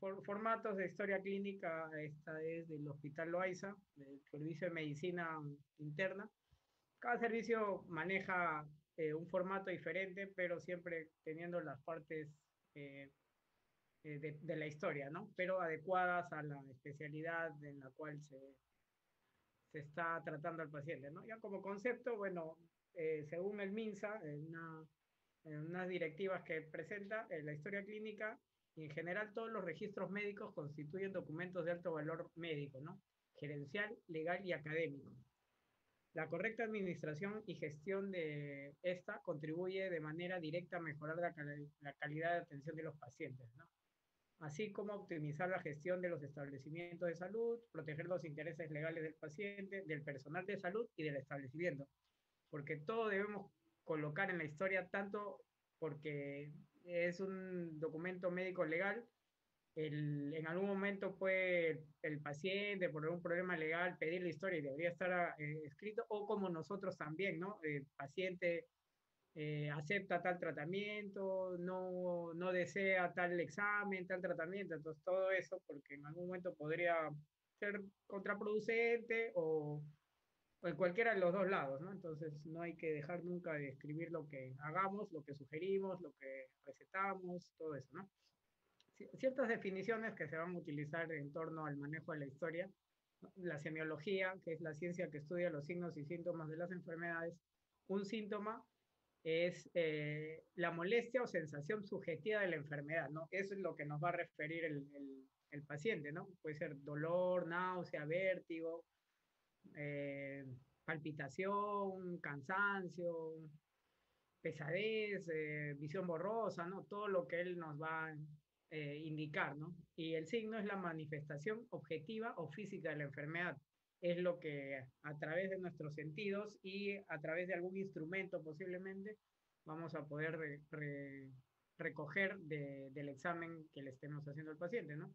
Formatos de historia clínica, esta es del Hospital Loaiza, del Servicio de Medicina Interna. Cada servicio maneja un formato diferente, pero siempre teniendo las partes eh, de la historia, ¿no? Pero adecuadas a la especialidad en la cual se está tratando al paciente, ¿no? Ya como concepto, bueno, según el MINSA, en unas directivas que presenta, la historia clínica y en general todos los registros médicos constituyen documentos de alto valor médico, ¿no? Gerencial, legal y académico. La correcta administración y gestión de esta contribuye de manera directa a mejorar la calidad de atención de los pacientes, ¿no? Así como optimizar la gestión de los establecimientos de salud, proteger los intereses legales del paciente, del personal de salud y del establecimiento, porque todo debemos colocar en la historia, tanto porque es un documento médico legal, en algún momento puede el paciente, por algún problema legal, pedir la historia y debería estar escrito, o como nosotros también, ¿no? El paciente acepta tal tratamiento, no desea tal examen, tal tratamiento, entonces todo eso, porque en algún momento podría ser contraproducente o en cualquiera de los dos lados, ¿no? Entonces no hay que dejar nunca de escribir lo que hagamos, lo que sugerimos, lo que recetamos, todo eso, ¿no? Ciertas definiciones que se van a utilizar en torno al manejo de la historia, ¿no? La semiología, que es la ciencia que estudia los signos y síntomas de las enfermedades. Un síntoma es la molestia o sensación subjetiva de la enfermedad, ¿no? Eso es lo que nos va a referir el paciente, ¿no? Puede ser dolor, náusea, vértigo, eh, palpitación, cansancio, pesadez, visión borrosa, ¿no? Todo lo que él nos va a indicar, ¿no? Y el signo es la manifestación objetiva o física de la enfermedad. Es lo que a través de nuestros sentidos y a través de algún instrumento posiblemente vamos a poder recoger del examen que le estemos haciendo al paciente, ¿no?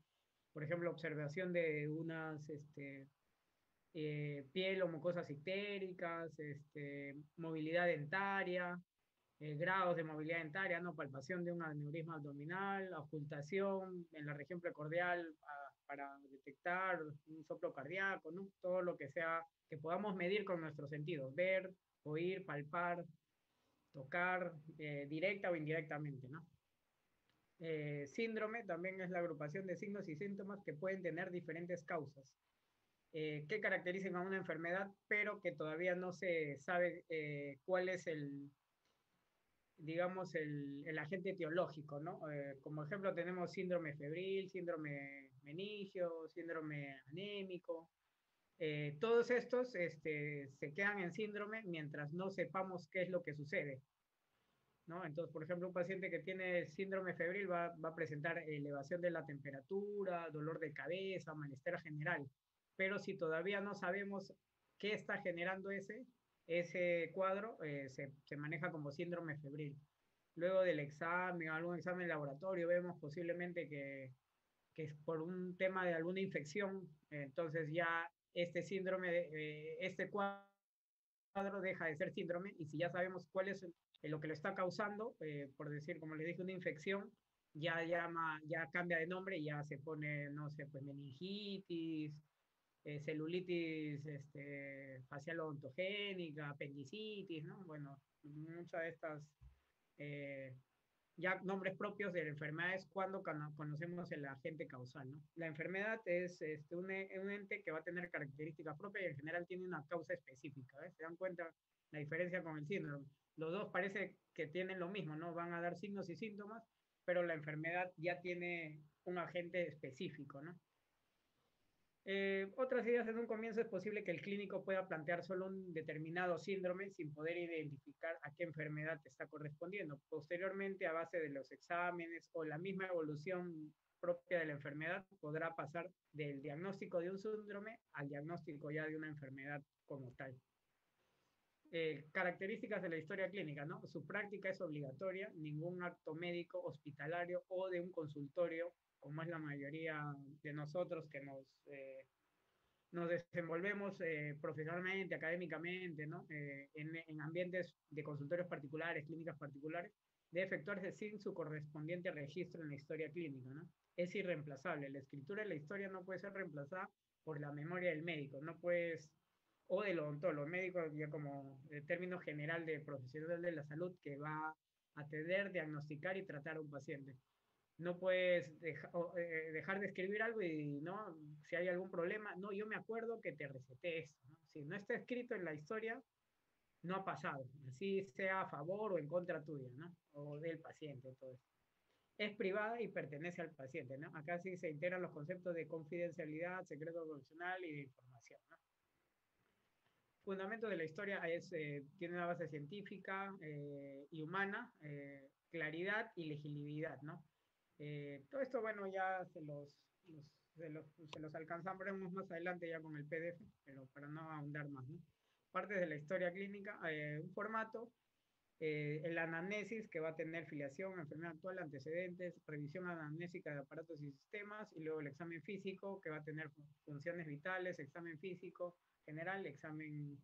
Por ejemplo, observación de unas piel o mucosas ictéricas, movilidad dentaria, grados de movilidad dentaria, ¿no? Palpación de un aneurisma abdominal, ocultación en la región precordial para detectar un soplo cardíaco, ¿no? Todo lo que sea, que podamos medir con nuestros sentidos, ver, oír, palpar, tocar, directa o indirectamente, ¿no? Síndrome también es la agrupación de signos y síntomas que pueden tener diferentes causas que caracterizan a una enfermedad, pero que todavía no se sabe cuál es digamos, el agente etiológico, ¿no? Como ejemplo tenemos síndrome febril, síndrome meningio, síndrome anémico. Todos estos se quedan en síndrome mientras no sepamos qué es lo que sucede, ¿no? Entonces, por ejemplo, un paciente que tiene síndrome febril va a presentar elevación de la temperatura, dolor de cabeza, malestar general. Pero si todavía no sabemos qué está generando ese cuadro, se maneja como síndrome febril. Luego del examen, algún examen laboratorio, vemos posiblemente que es por un tema de alguna infección, entonces ya este síndrome, este cuadro deja de ser síndrome y si ya sabemos cuál es lo que lo está causando, por decir, como les dije, una infección, ya cambia de nombre y ya se pone, no sé, pues meningitis, celulitis facial odontogénica, apendicitis, ¿no? Bueno, muchas de estas eh, ya nombres propios de la enfermedad es cuando conocemos el agente causal, ¿no? La enfermedad es un ente que va a tener características propias y en general tiene una causa específica, ¿ves? ¿Se dan cuenta la diferencia con el síndrome? Los dos parece que tienen lo mismo, ¿no? Van a dar signos y síntomas, pero la enfermedad ya tiene un agente específico, ¿no? Otras ideas en un comienzo es posible que el clínico pueda plantear solo un determinado síndrome sin poder identificar a qué enfermedad está correspondiendo. Posteriormente, a base de los exámenes o la misma evolución propia de la enfermedad, podrá pasar del diagnóstico de un síndrome al diagnóstico ya de una enfermedad como tal. Características de la historia clínica, ¿no? Su práctica es obligatoria, ningún acto médico, hospitalario o de un consultorio, como es la mayoría de nosotros que nos desenvolvemos profesionalmente, académicamente, ¿no? En ambientes de consultorios particulares, clínicas particulares, debe efectuarse sin su correspondiente registro en la historia clínica, ¿no? Es irreemplazable. La escritura de la historia no puede ser reemplazada por la memoria del médico, no puedes, o del odontólogo, médico ya como término general de profesional de la salud que va a atender, diagnosticar y tratar a un paciente. No puedes dejar de escribir algo y, ¿no? Si hay algún problema, no, yo me acuerdo que te receté esto, ¿no? Si no está escrito en la historia, no ha pasado, así sea a favor o en contra tuya, ¿no? O del paciente, todo eso. Es privada y pertenece al paciente, ¿no? Acá sí se integran los conceptos de confidencialidad, secreto profesional y de información, ¿no? Fundamento de la historia es, tiene una base científica y humana, claridad y legibilidad, ¿no? Todo esto, bueno, ya se los alcanzamos más adelante ya con el PDF, pero para no ahondar más, ¿no? Partes de la historia clínica, un formato, el anamnesis que va a tener filiación, enfermedad actual, antecedentes, revisión anamnésica de aparatos y sistemas, y luego el examen físico que va a tener funciones vitales, examen físico general, examen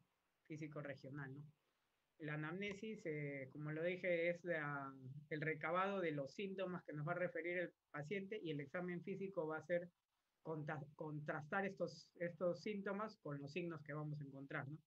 físico regional, ¿no? La anamnesis, como lo dije, es el recabado de los síntomas que nos va a referir el paciente y el examen físico va a ser contrastar estos síntomas con los signos que vamos a encontrar, ¿no?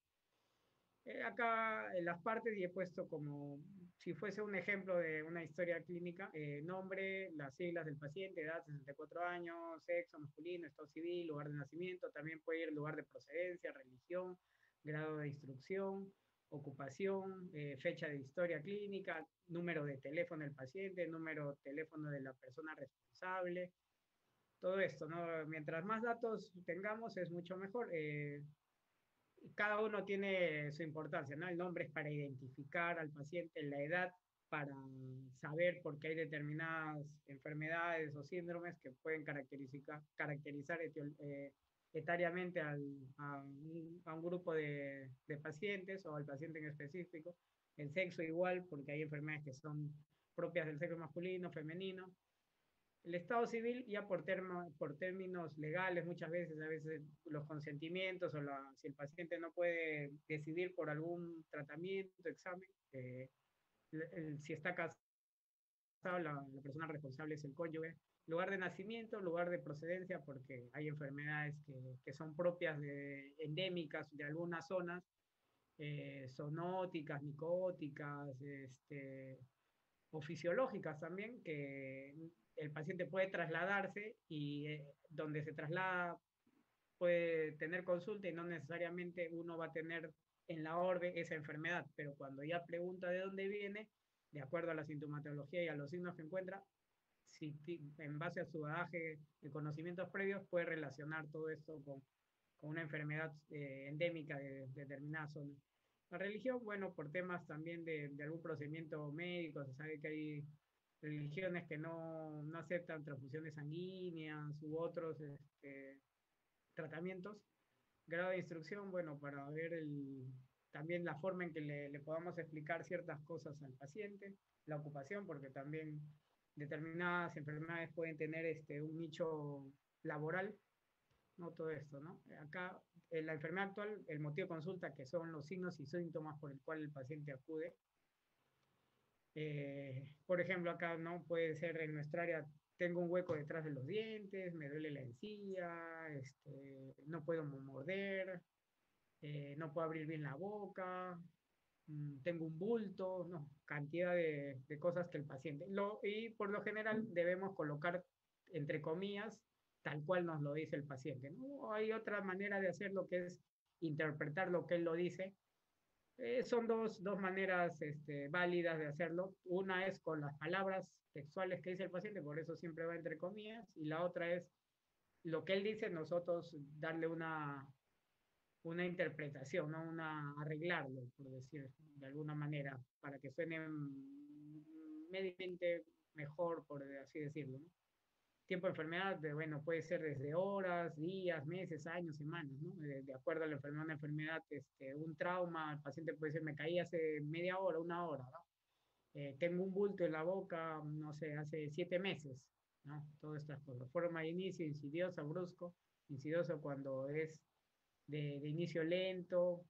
Acá en las partes y he puesto como si fuese un ejemplo de una historia clínica, nombre, las siglas del paciente, edad 64 años, sexo masculino, estado civil, lugar de nacimiento, también puede ir lugar de procedencia, religión, grado de instrucción, ocupación, fecha de historia clínica, número de teléfono del paciente, número de teléfono de la persona responsable, todo esto, ¿no? Mientras más datos tengamos es mucho mejor. Cada uno tiene su importancia, ¿no? El nombre es para identificar al paciente, la edad para saber por qué hay determinadas enfermedades o síndromes que pueden caracterizar etariamente a un grupo de pacientes o al paciente en específico. El sexo igual, porque hay enfermedades que son propias del sexo masculino, femenino. El estado civil ya por términos legales muchas veces, a veces los consentimientos o si el paciente no puede decidir por algún tratamiento, examen, si está casado, la persona responsable es el cónyuge. Lugar de nacimiento, lugar de procedencia, porque hay enfermedades que son propias endémicas de algunas zonas, zoonóticas, micóticas, o fisiológicas también, que el paciente puede trasladarse y donde se traslada puede tener consulta y no necesariamente uno va a tener en la orbe esa enfermedad, pero cuando ya pregunta de dónde viene, de acuerdo a la sintomatología y a los signos que encuentra, si en base a su bagaje de conocimientos previos puede relacionar todo esto con una enfermedad endémica de determinada zona. La religión, bueno, por temas también de algún procedimiento médico, se sabe que hay religiones que no aceptan transfusiones sanguíneas u otros tratamientos. Grado de instrucción, bueno, para ver también la forma en que le podamos explicar ciertas cosas al paciente. La ocupación, porque también determinadas enfermedades pueden tener un nicho laboral, no todo esto, ¿no? Acá, en la enfermedad actual, el motivo de consulta, que son los signos y síntomas por el cual el paciente acude. Por ejemplo, acá, ¿no? Puede ser en nuestra área, tengo un hueco detrás de los dientes, me duele la encía, no puedo morder, no puedo abrir bien la boca, tengo un bulto, no, cantidad de cosas que el paciente. Y por lo general debemos colocar, entre comillas, tal cual nos lo dice el paciente, ¿no? Hay otra manera de hacer lo que es interpretar lo que él lo dice. Son dos maneras válidas de hacerlo. Una es con las palabras textuales que dice el paciente, por eso siempre va entre comillas, y la otra es lo que él dice, nosotros darle una interpretación, ¿no? Arreglarlo, por decir de alguna manera, para que suene médicamente mejor, por así decirlo, ¿no? Tiempo de enfermedad, bueno, puede ser desde horas, días, meses, años, semanas, ¿no? De acuerdo a la enfermedad, una enfermedad, un trauma, el paciente puede decir, me caí hace media hora, una hora, ¿no? Tengo un bulto en la boca, no sé, hace 7 meses, ¿no? Todas estas cosas. Forma de inicio, insidiosa, brusco, insidioso cuando es de inicio lento,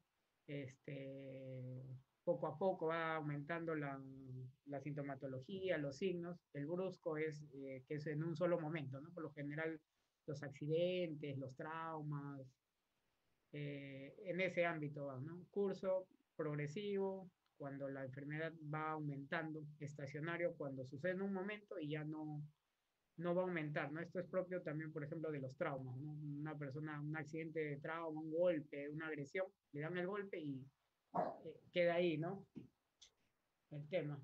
poco a poco va aumentando la sintomatología, los signos. El brusco es que es en un solo momento, ¿no? Por lo general, los accidentes, los traumas, en ese ámbito va, ¿no? Curso progresivo, cuando la enfermedad va aumentando, estacionario, cuando sucede en un momento y ya no va a aumentar, ¿no? Esto es propio también, por ejemplo, de los traumas, ¿no? Una persona, un accidente de trauma, un golpe, una agresión, le dan el golpe y queda ahí, ¿no? El tema.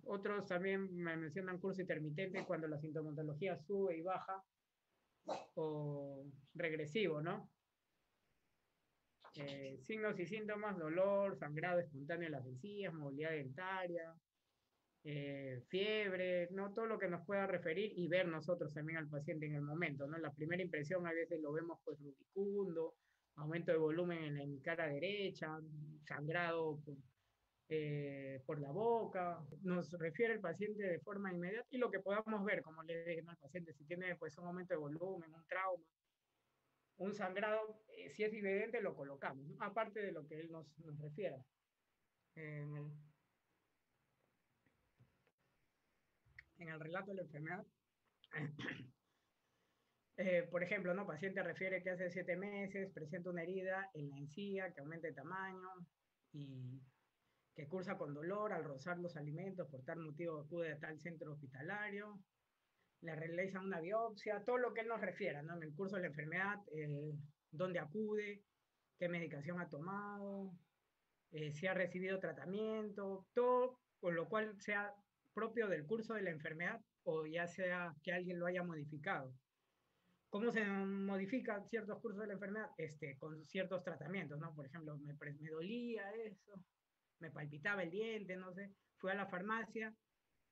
Otros también me mencionan curso intermitente cuando la sintomatología sube y baja, o regresivo, ¿no? Signos y síntomas: dolor, sangrado espontáneo en las encías, movilidad dentaria, fiebre, ¿no? Todo lo que nos pueda referir y ver nosotros también al paciente en el momento, ¿no? La primera impresión a veces lo vemos pues rubicundo, aumento de volumen en la cara derecha, sangrado por la boca, nos refiere el paciente de forma inmediata y lo que podamos ver, como le dije, ¿no? Al paciente, si tiene pues un aumento de volumen, un trauma, un sangrado, si es evidente lo colocamos, ¿no? Aparte de lo que él nos refiera. En el, en el relato de la enfermedad, por ejemplo, ¿no? Paciente refiere que hace 7 meses presenta una herida en la encía que aumenta de tamaño y que cursa con dolor al rozar los alimentos, por tal motivo acude a tal centro hospitalario, le realizan una biopsia, todo lo que él nos refiera, ¿no? En el curso de la enfermedad, dónde acude, qué medicación ha tomado, si ha recibido tratamiento, todo con lo cual sea propio del curso de la enfermedad o ya sea que alguien lo haya modificado. ¿Cómo se modifican ciertos cursos de la enfermedad? Con ciertos tratamientos, ¿no? Por ejemplo, me dolía eso, me palpitaba el diente, no sé, fui a la farmacia,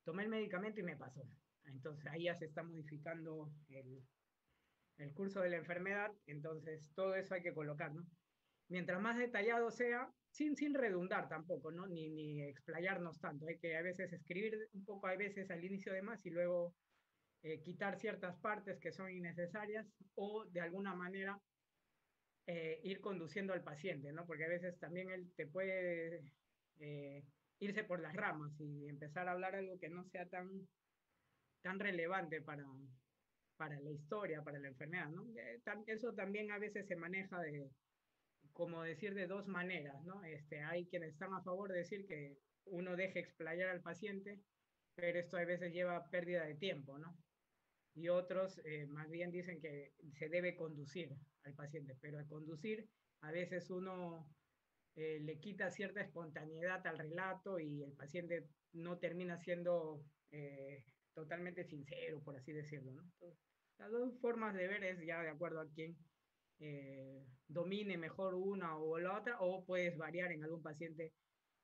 tomé el medicamento y me pasó. Entonces ahí ya se está modificando el curso de la enfermedad, entonces todo eso hay que colocar, ¿no? Mientras más detallado sea, sin redundar tampoco, ¿no? Ni explayarnos tanto, hay que a veces escribir un poco a veces al inicio de más y luego quitar ciertas partes que son innecesarias o de alguna manera ir conduciendo al paciente, ¿no? Porque a veces también él te puede irse por las ramas y empezar a hablar algo que no sea tan relevante para la historia, para la enfermedad, ¿no? Eso también a veces se maneja como decir, de dos maneras, ¿no? Hay quienes están a favor de decir que uno deje explayar al paciente, pero esto a veces lleva pérdida de tiempo, ¿no? Y otros más bien dicen que se debe conducir al paciente, pero al conducir a veces uno le quita cierta espontaneidad al relato y el paciente no termina siendo totalmente sincero, por así decirlo, ¿no? Entonces, las dos formas de ver es ya de acuerdo a quién domine mejor una o la otra, o puedes variar en algún paciente,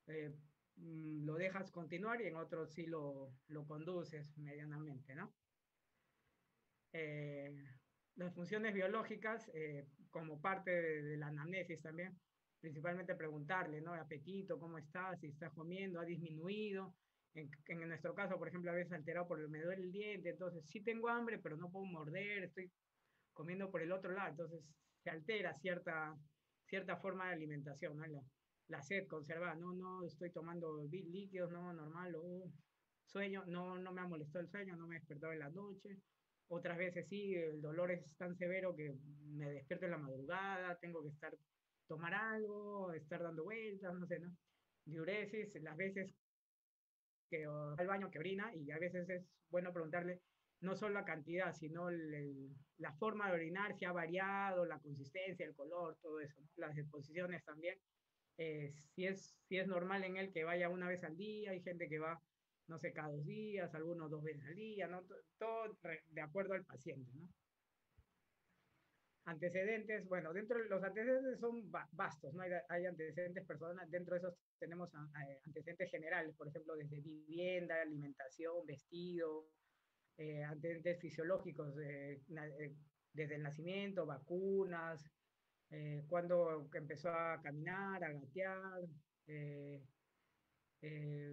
eh, lo dejas continuar y en otro sí lo conduces medianamente, ¿no? Eh, las funciones biológicas, como parte de la anamnesis también, principalmente preguntarle, ¿no? Apetito, ¿cómo estás? Si estás comiendo, ¿ha disminuido? En nuestro caso, por ejemplo, a veces alterado por me duele el diente, entonces sí tengo hambre, pero no puedo morder, estoy comiendo por el otro lado, entonces se altera cierta forma de alimentación, ¿no? La sed conservada, no estoy tomando líquidos, no, normal, o sueño, no me ha molestado el sueño, no me he despertado en la noche. Otras veces sí, el dolor es tan severo que me despierto en la madrugada, tengo que tomar algo, estar dando vueltas, no sé, ¿no? Diuresis, las veces que va al baño que orina, y a veces es bueno preguntarle no solo la cantidad, sino la forma de orinar, si ha variado, la consistencia, el color, todo eso, ¿no? Las exposiciones también, si es normal en él que vaya una vez al día, hay gente que va, no sé, cada 2 días, algunos 2 veces al día, ¿no? Todo de acuerdo al paciente, ¿no? Antecedentes, bueno, dentro de los antecedentes son vastos, ¿no? Hay antecedentes personales, dentro de esos tenemos antecedentes generales, por ejemplo, desde vivienda, alimentación, vestido, antecedentes fisiológicos, desde el nacimiento, vacunas, cuando empezó a caminar, a gatear, eh,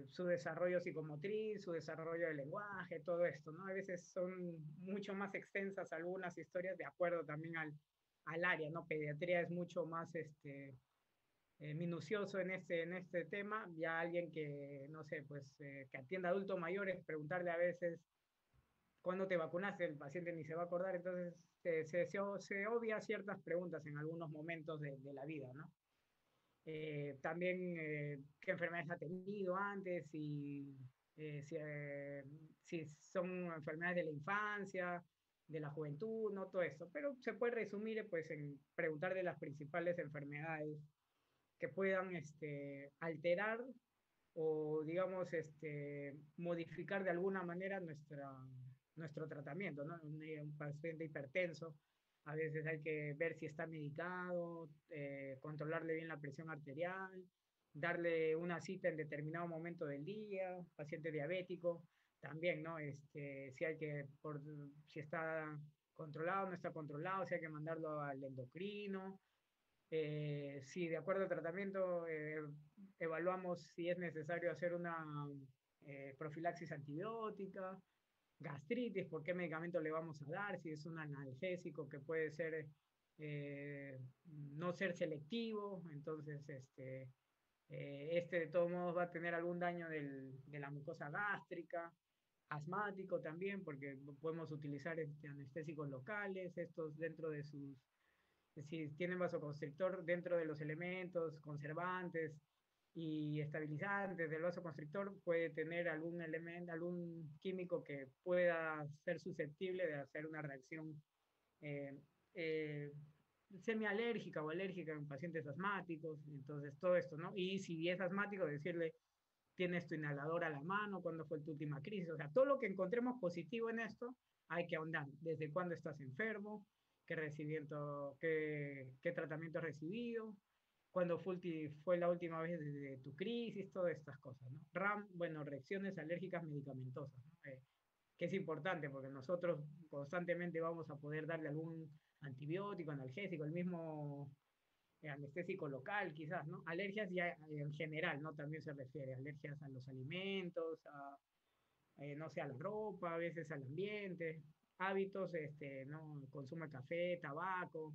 su desarrollo psicomotriz, su desarrollo del lenguaje, todo esto, ¿no? A veces son mucho más extensas algunas historias de acuerdo también al área, ¿no? Pediatría es mucho más, minucioso en este tema, ya alguien que, no sé, pues que atienda a adultos mayores, preguntarle a veces cuándo te vacunaste, el paciente ni se va a acordar, entonces se obvia ciertas preguntas en algunos momentos de la vida, ¿no? También qué enfermedades ha tenido antes y si, si son enfermedades de la infancia, de la juventud, no todo esto. Pero se puede resumir pues en preguntar de las principales enfermedades que puedan alterar o digamos modificar de alguna manera nuestro tratamiento, ¿no? Un paciente hipertenso, a veces hay que ver si está medicado, controlarle bien la presión arterial, darle una cita en determinado momento del día, paciente diabético, también, ¿no? Si hay que, si está controlado, no está controlado, si hay que mandarlo al endocrino, si de acuerdo al tratamiento evaluamos si es necesario hacer una profilaxis antibiótica, gastritis, por qué medicamento le vamos a dar, si es un analgésico que puede ser no ser selectivo, entonces de todos modos va a tener algún daño de la mucosa gástrica, asmático también, porque podemos utilizar anestésicos locales, estos dentro de sus si tienen vasoconstrictor dentro de los elementos conservantes y estabilizantes del vasoconstrictor, puede tener algún elemento, algún químico que pueda ser susceptible de hacer una reacción eh, eh, semialérgica o alérgica en pacientes asmáticos. Entonces, todo esto, ¿no? Y si es asmático, decirle, tienes tu inhalador a la mano, cuándo fue tu última crisis, o sea, todo lo que encontremos positivo en esto, hay que ahondar, desde cuándo estás enfermo, qué tratamiento has recibido, cuándo fue la última vez de tu crisis, todas estas cosas, ¿no? RAM, bueno, reacciones alérgicas medicamentosas, ¿no? Que es importante porque nosotros constantemente vamos a poder darle algún antibiótico, analgésico, el mismo anestésico local, quizás, ¿no? Alergias ya en general, ¿no? También se refiere a alergias a los alimentos, no sé, a la ropa, a veces al ambiente, hábitos, ¿no? Consumo de café, tabaco,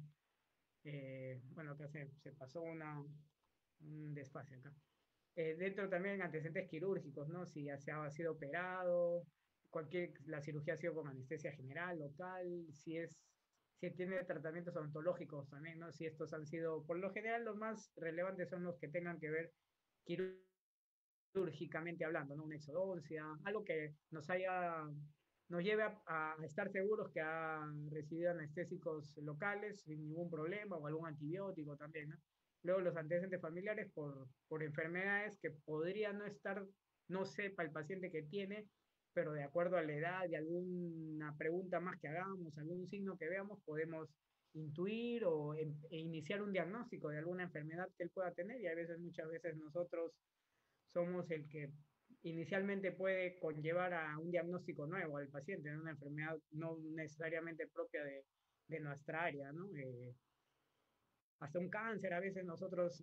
bueno, acá se pasó un desfase acá. Dentro también antecedentes quirúrgicos, ¿no? Si ya se ha sido operado, la cirugía ha sido con anestesia general, local, si tiene tratamientos odontológicos también, ¿no? Si estos han sido, por lo general, los más relevantes son los que tengan que ver quirúrgicamente hablando, ¿no? Una exodoncia, algo que nos lleve a estar seguros que ha recibido anestésicos locales sin ningún problema o algún antibiótico también, ¿no? Luego los antecedentes familiares por enfermedades que podría no estar, no sepa el paciente que tiene, pero de acuerdo a la edad y alguna pregunta más que hagamos, algún signo que veamos, podemos intuir e iniciar un diagnóstico de alguna enfermedad que él pueda tener y a veces, muchas veces nosotros somos el que inicialmente puede conllevar a un diagnóstico nuevo al paciente, de una enfermedad no necesariamente propia de nuestra área, ¿no? Hasta un cáncer, a veces nosotros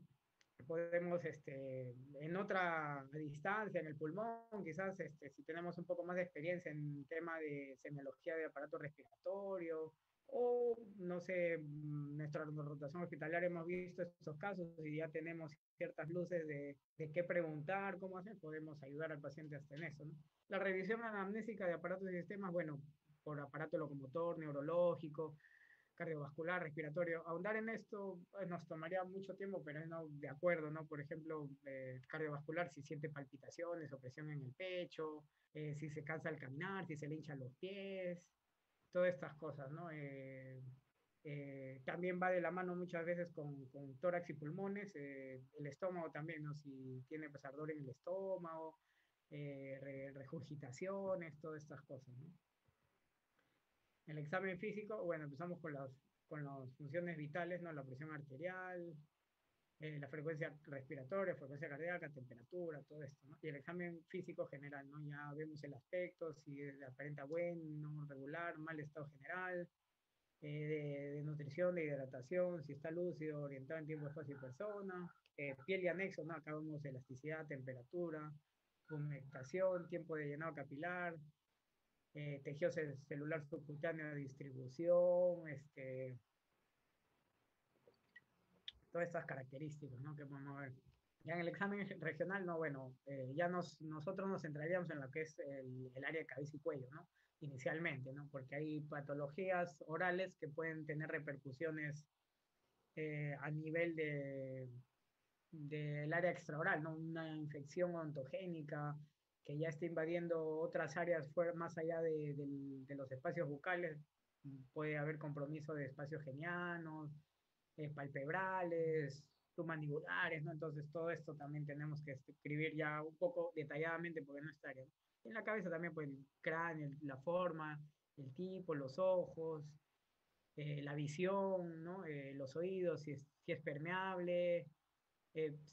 podemos, en otra distancia, en el pulmón, quizás si tenemos un poco más de experiencia en tema de semiología de aparato respiratorio, o no sé, nuestra rotación hospitalaria hemos visto estos casos y ya tenemos ciertas luces de qué preguntar, cómo hacer, podemos ayudar al paciente hasta en eso, ¿no? La revisión anamnésica de aparatos y sistemas, bueno, por aparato locomotor, neurológico, cardiovascular, respiratorio. Ahondar en esto nos tomaría mucho tiempo, pero es no, de acuerdo, ¿no? Por ejemplo, cardiovascular, si siente palpitaciones o presión en el pecho, si se cansa al caminar, si se le hinchan los pies, todas estas cosas, ¿no? También va de la mano muchas veces con tórax y pulmones, el estómago también, ¿no? Si tiene pues, ardor en el estómago, regurgitaciones, todas estas cosas, ¿no? El examen físico, bueno, empezamos con las funciones vitales, ¿no? La presión arterial, la frecuencia respiratoria, frecuencia cardíaca, temperatura, todo esto, ¿no? Y el examen físico general, ¿no? Ya vemos el aspecto, si aparenta bueno, regular, mal estado general, de nutrición, de hidratación, si está lúcido, orientado en tiempo, espacio y persona, piel y anexo, ¿no? Acá vemos elasticidad, temperatura, humectación, tiempo de llenado capilar, tejido celular subcutáneo de distribución, todas estas características, ¿no? Que podemos ver. Ya en el examen regional, no, bueno, ya nosotros nos centraríamos en lo que es el área de cabeza y cuello, ¿no? Inicialmente, ¿no? Porque hay patologías orales que pueden tener repercusiones a nivel del área extraoral, ¿no? Una infección ontogénica que ya está invadiendo otras áreas más allá de los espacios bucales. Puede haber compromiso de espacios genianos, palpebrales, submandibulares, ¿no? Entonces todo esto también tenemos que escribir ya un poco detalladamente porque no está área. En la cabeza también, pues el cráneo, la forma, el tipo, los ojos, la visión, ¿no? Los oídos, si es permeable,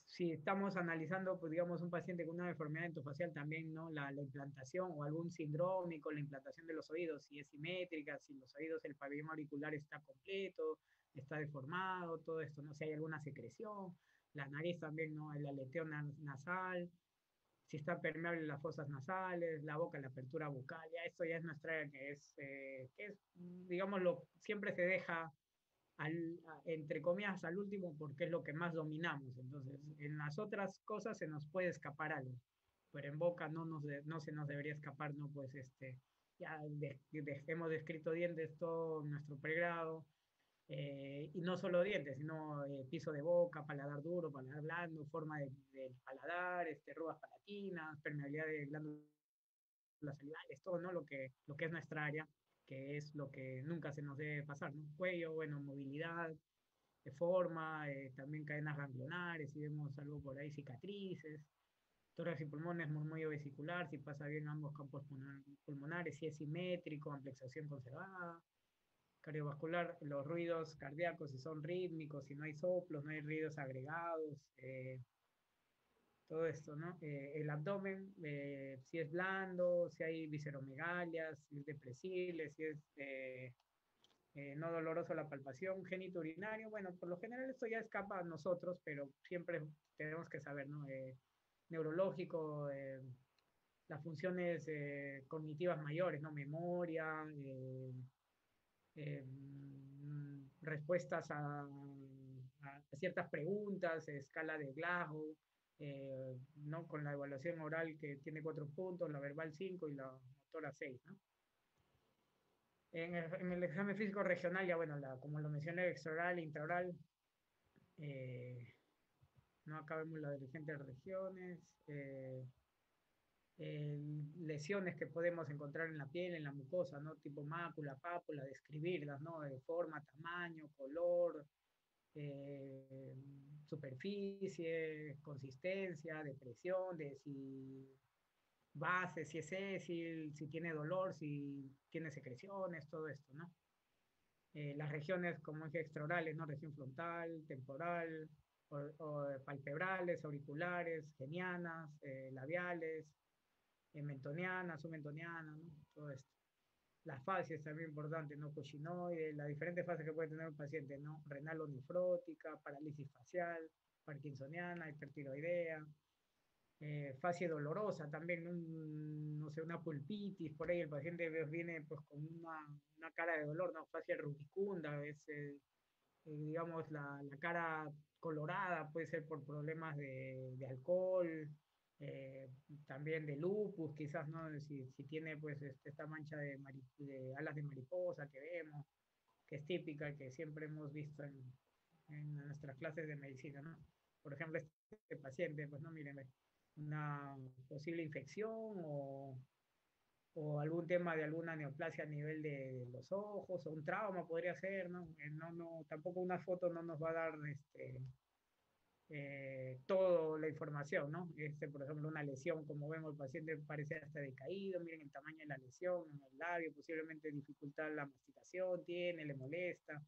si estamos analizando, pues digamos, un paciente con una deformidad endofacial también, ¿no? La implantación o algún sindrómico, la implantación de los oídos, si es simétrica, si los oídos, el pabellón auricular está completo, está deformado, todo esto, ¿no? Si hay alguna secreción, la nariz también, ¿no? El aleteo nasal, si está permeable las fosas nasales, la boca, la apertura bucal, ya esto ya es nuestra área que es, digamos, siempre se deja entre comillas, al último porque es lo que más dominamos. Entonces, en las otras cosas se nos puede escapar algo, pero en boca no se nos debería escapar, ¿no? Pues ya hemos descrito dientes todo nuestro pregrado, y no solo dientes, sino piso de boca, paladar duro, paladar blando, forma del paladar, rugas palatinas, permeabilidad de glándulas salivales, todo, ¿no? Lo que es nuestra área, que es lo que nunca se nos debe pasar, ¿no? Cuello, bueno, movilidad, de forma, también cadenas ganglionares, si vemos algo por ahí, cicatrices, tórax y pulmones, murmullo vesicular, si pasa bien ambos campos pulmonares, si es simétrico, amplexación conservada, cardiovascular, los ruidos cardíacos, si son rítmicos, si no hay soplos, no hay ruidos agregados, todo esto, ¿no? El abdomen, si es blando, si hay visceromegalias, si es depresible, si es no doloroso la palpación, génito urinario, bueno, por lo general esto ya escapa a nosotros, pero siempre tenemos que saber, ¿no? Neurológico, las funciones cognitivas mayores, ¿no? Memoria, respuestas a ciertas preguntas, escala de Glasgow, ¿no? Con la evaluación oral que tiene 4 puntos, la verbal 5 y la motora 6, ¿no? En el examen físico regional, ya bueno, como lo mencioné, extraoral, intraoral, eh, no acabemos las diferentes regiones, lesiones que podemos encontrar en la piel, en la mucosa, ¿no? Tipo mácula, pápula, describirlas, ¿no? De forma, tamaño, color, eh, superficie, consistencia, depresión, de si base, si es sésil, si tiene dolor, si tiene secreciones, todo esto, ¿no? Las regiones como eje extraorales, ¿no? Región frontal, temporal, o palpebrales, auriculares, genianas, labiales, mentonianas, submentonianas, ¿no? Todo esto. Las fases también importantes, ¿no? Cochinoide, las diferentes fases que puede tener un paciente, ¿no? Renal o nefrótica, parálisis facial, parkinsoniana, hipertiroidea, fascia dolorosa también, no sé, una pulpitis, por ahí el paciente viene pues con una cara de dolor, ¿no? Fascia rubicunda, es, digamos, la cara colorada, puede ser por problemas de alcohol, eh, también de lupus, quizás, ¿no? Si tiene pues esta mancha de alas de mariposa que vemos, que es típica, que siempre hemos visto en nuestras clases de medicina, ¿no? Por ejemplo, este paciente, pues no, miren, una posible infección o algún tema de alguna neoplasia a nivel de los ojos, o un trauma podría ser, ¿no? Tampoco una foto no nos va a dar toda la información, ¿no? Por ejemplo, una lesión, como vemos, el paciente parece hasta decaído, miren el tamaño de la lesión en el labio, posiblemente dificultad la masticación tiene, le molesta,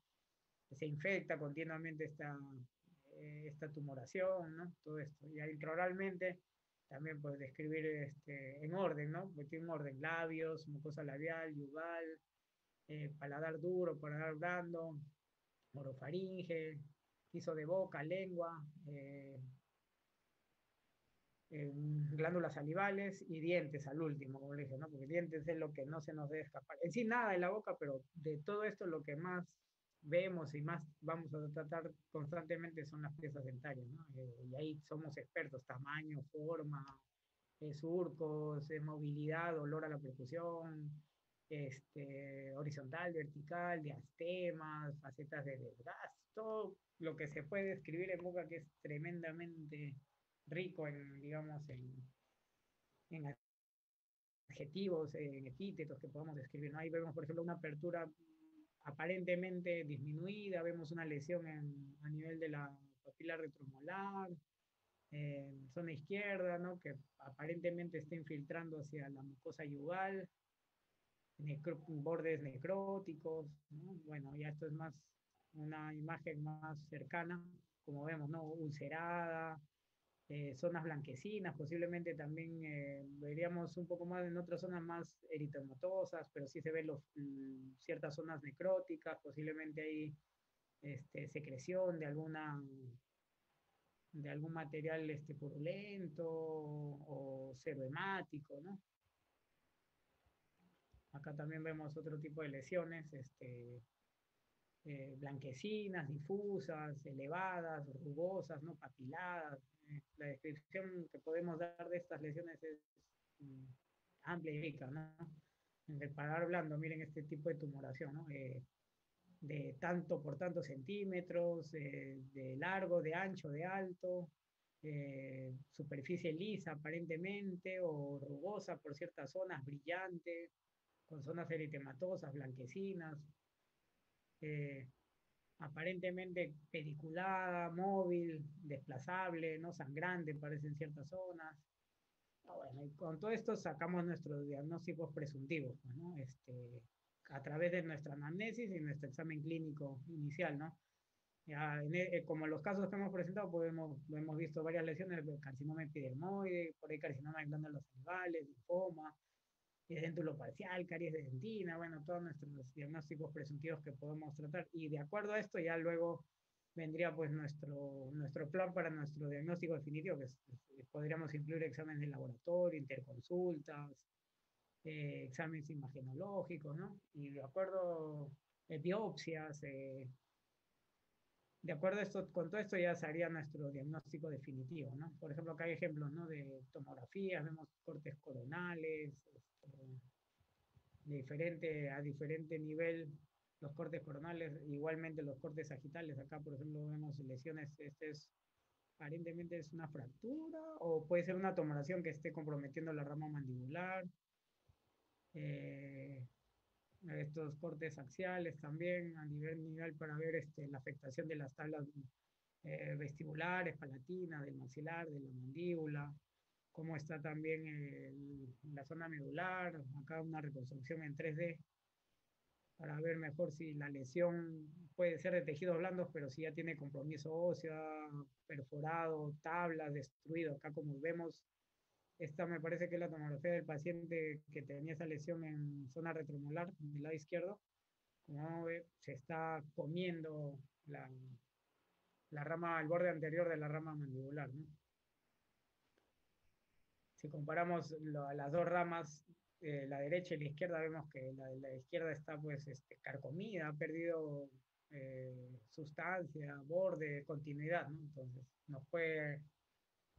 se infecta continuamente esta tumoración, ¿no? Todo esto. Y intraoralmente también puedes describir en orden, ¿no? Porque tiene un orden, labios, mucosa labial, yugal, paladar duro, paladar blando, orofaringe, piso de boca, lengua, glándulas salivales y dientes al último, como le dije, ¿no? Porque dientes es lo que no se nos debe escapar. En sí nada de la boca, pero de todo esto lo que más vemos y más vamos a tratar constantemente son las piezas dentarias, ¿no? Y ahí somos expertos, tamaño, forma, surcos, movilidad, dolor a la percusión, horizontal, vertical, diastemas, facetas de desgaste, todo lo que se puede escribir en boca que es tremendamente rico en, digamos, en adjetivos, en epítetos que podamos describir, ¿no? Ahí vemos, por ejemplo, una apertura aparentemente disminuida, vemos una lesión a nivel de la papila retromolar, zona izquierda, ¿no? Que aparentemente está infiltrando hacia la mucosa yugal, bordes necróticos, ¿no? Bueno, ya esto es más una imagen más cercana, como vemos, ¿no? Ulcerada, zonas blanquecinas, posiblemente también veríamos un poco más en otras zonas más eritematosas, pero sí se ven ciertas zonas necróticas, posiblemente hay secreción de algún material purulento o serohemático, ¿no? Acá también vemos otro tipo de lesiones, blanquecinas, difusas, elevadas, rugosas, ¿no? Papiladas. La descripción que podemos dar de estas lesiones es mm, amplia y rica, ¿no? En el paladar blando, miren este tipo de tumoración, ¿no? De tanto por tantos centímetros, de largo, de ancho, de alto, superficie lisa aparentemente o rugosa por ciertas zonas, brillante, con zonas eritematosas, blanquecinas, eh, aparentemente pediculada, móvil, desplazable, no sangrante, parece en ciertas zonas. Bueno, y con todo esto sacamos nuestros diagnósticos presuntivos, pues, ¿no? A través de nuestra anamnesis y nuestro examen clínico inicial, ¿no? Ya, como los casos que hemos presentado, pues hemos visto varias lesiones, carcinoma epidermoide, por ahí carcinoma de glándulas salivales, linfoma, edéntulo parcial, caries de dentina, bueno, todos nuestros diagnósticos presuntivos que podemos tratar. Y de acuerdo a esto, ya luego vendría pues nuestro plan para nuestro diagnóstico definitivo, que podríamos incluir exámenes de laboratorio, interconsultas, exámenes imagenológicos, ¿no? Y de acuerdo, biopsias, de acuerdo a esto, con todo esto ya se haría nuestro diagnóstico definitivo, ¿no? Por ejemplo, acá hay ejemplos, ¿no? De tomografías, vemos cortes coronales, a diferente nivel los cortes coronales, igualmente los cortes sagitales. Acá, por ejemplo, vemos lesiones, aparentemente es una fractura o puede ser una tumoración que esté comprometiendo la rama mandibular. Eh, Estos cortes axiales también a nivel para ver la afectación de las tablas vestibulares, palatinas, del maxilar, de la mandíbula, cómo está también la zona medular, acá una reconstrucción en 3D para ver mejor si la lesión puede ser de tejidos blandos, pero si ya tiene compromiso óseo, perforado, tablas, destruido. Acá como vemos, esta me parece que es la tomografía del paciente que tenía esa lesión en zona retromolar, del lado izquierdo. Como ve, se está comiendo la rama, el borde anterior de la rama mandibular, ¿no? Si comparamos las dos ramas, la derecha y la izquierda, vemos que la izquierda está pues carcomida, ha perdido sustancia, borde, continuidad, ¿no? Entonces, nos puede,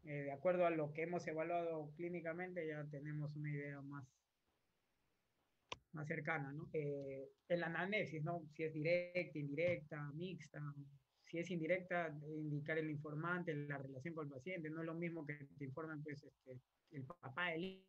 de acuerdo a lo que hemos evaluado clínicamente, ya tenemos una idea más cercana, ¿no? En la anamnesis, ¿no? Si es directa, indirecta, mixta, si es indirecta, indicar el informante, la relación con el paciente, no es lo mismo que te informen, pues, el papá del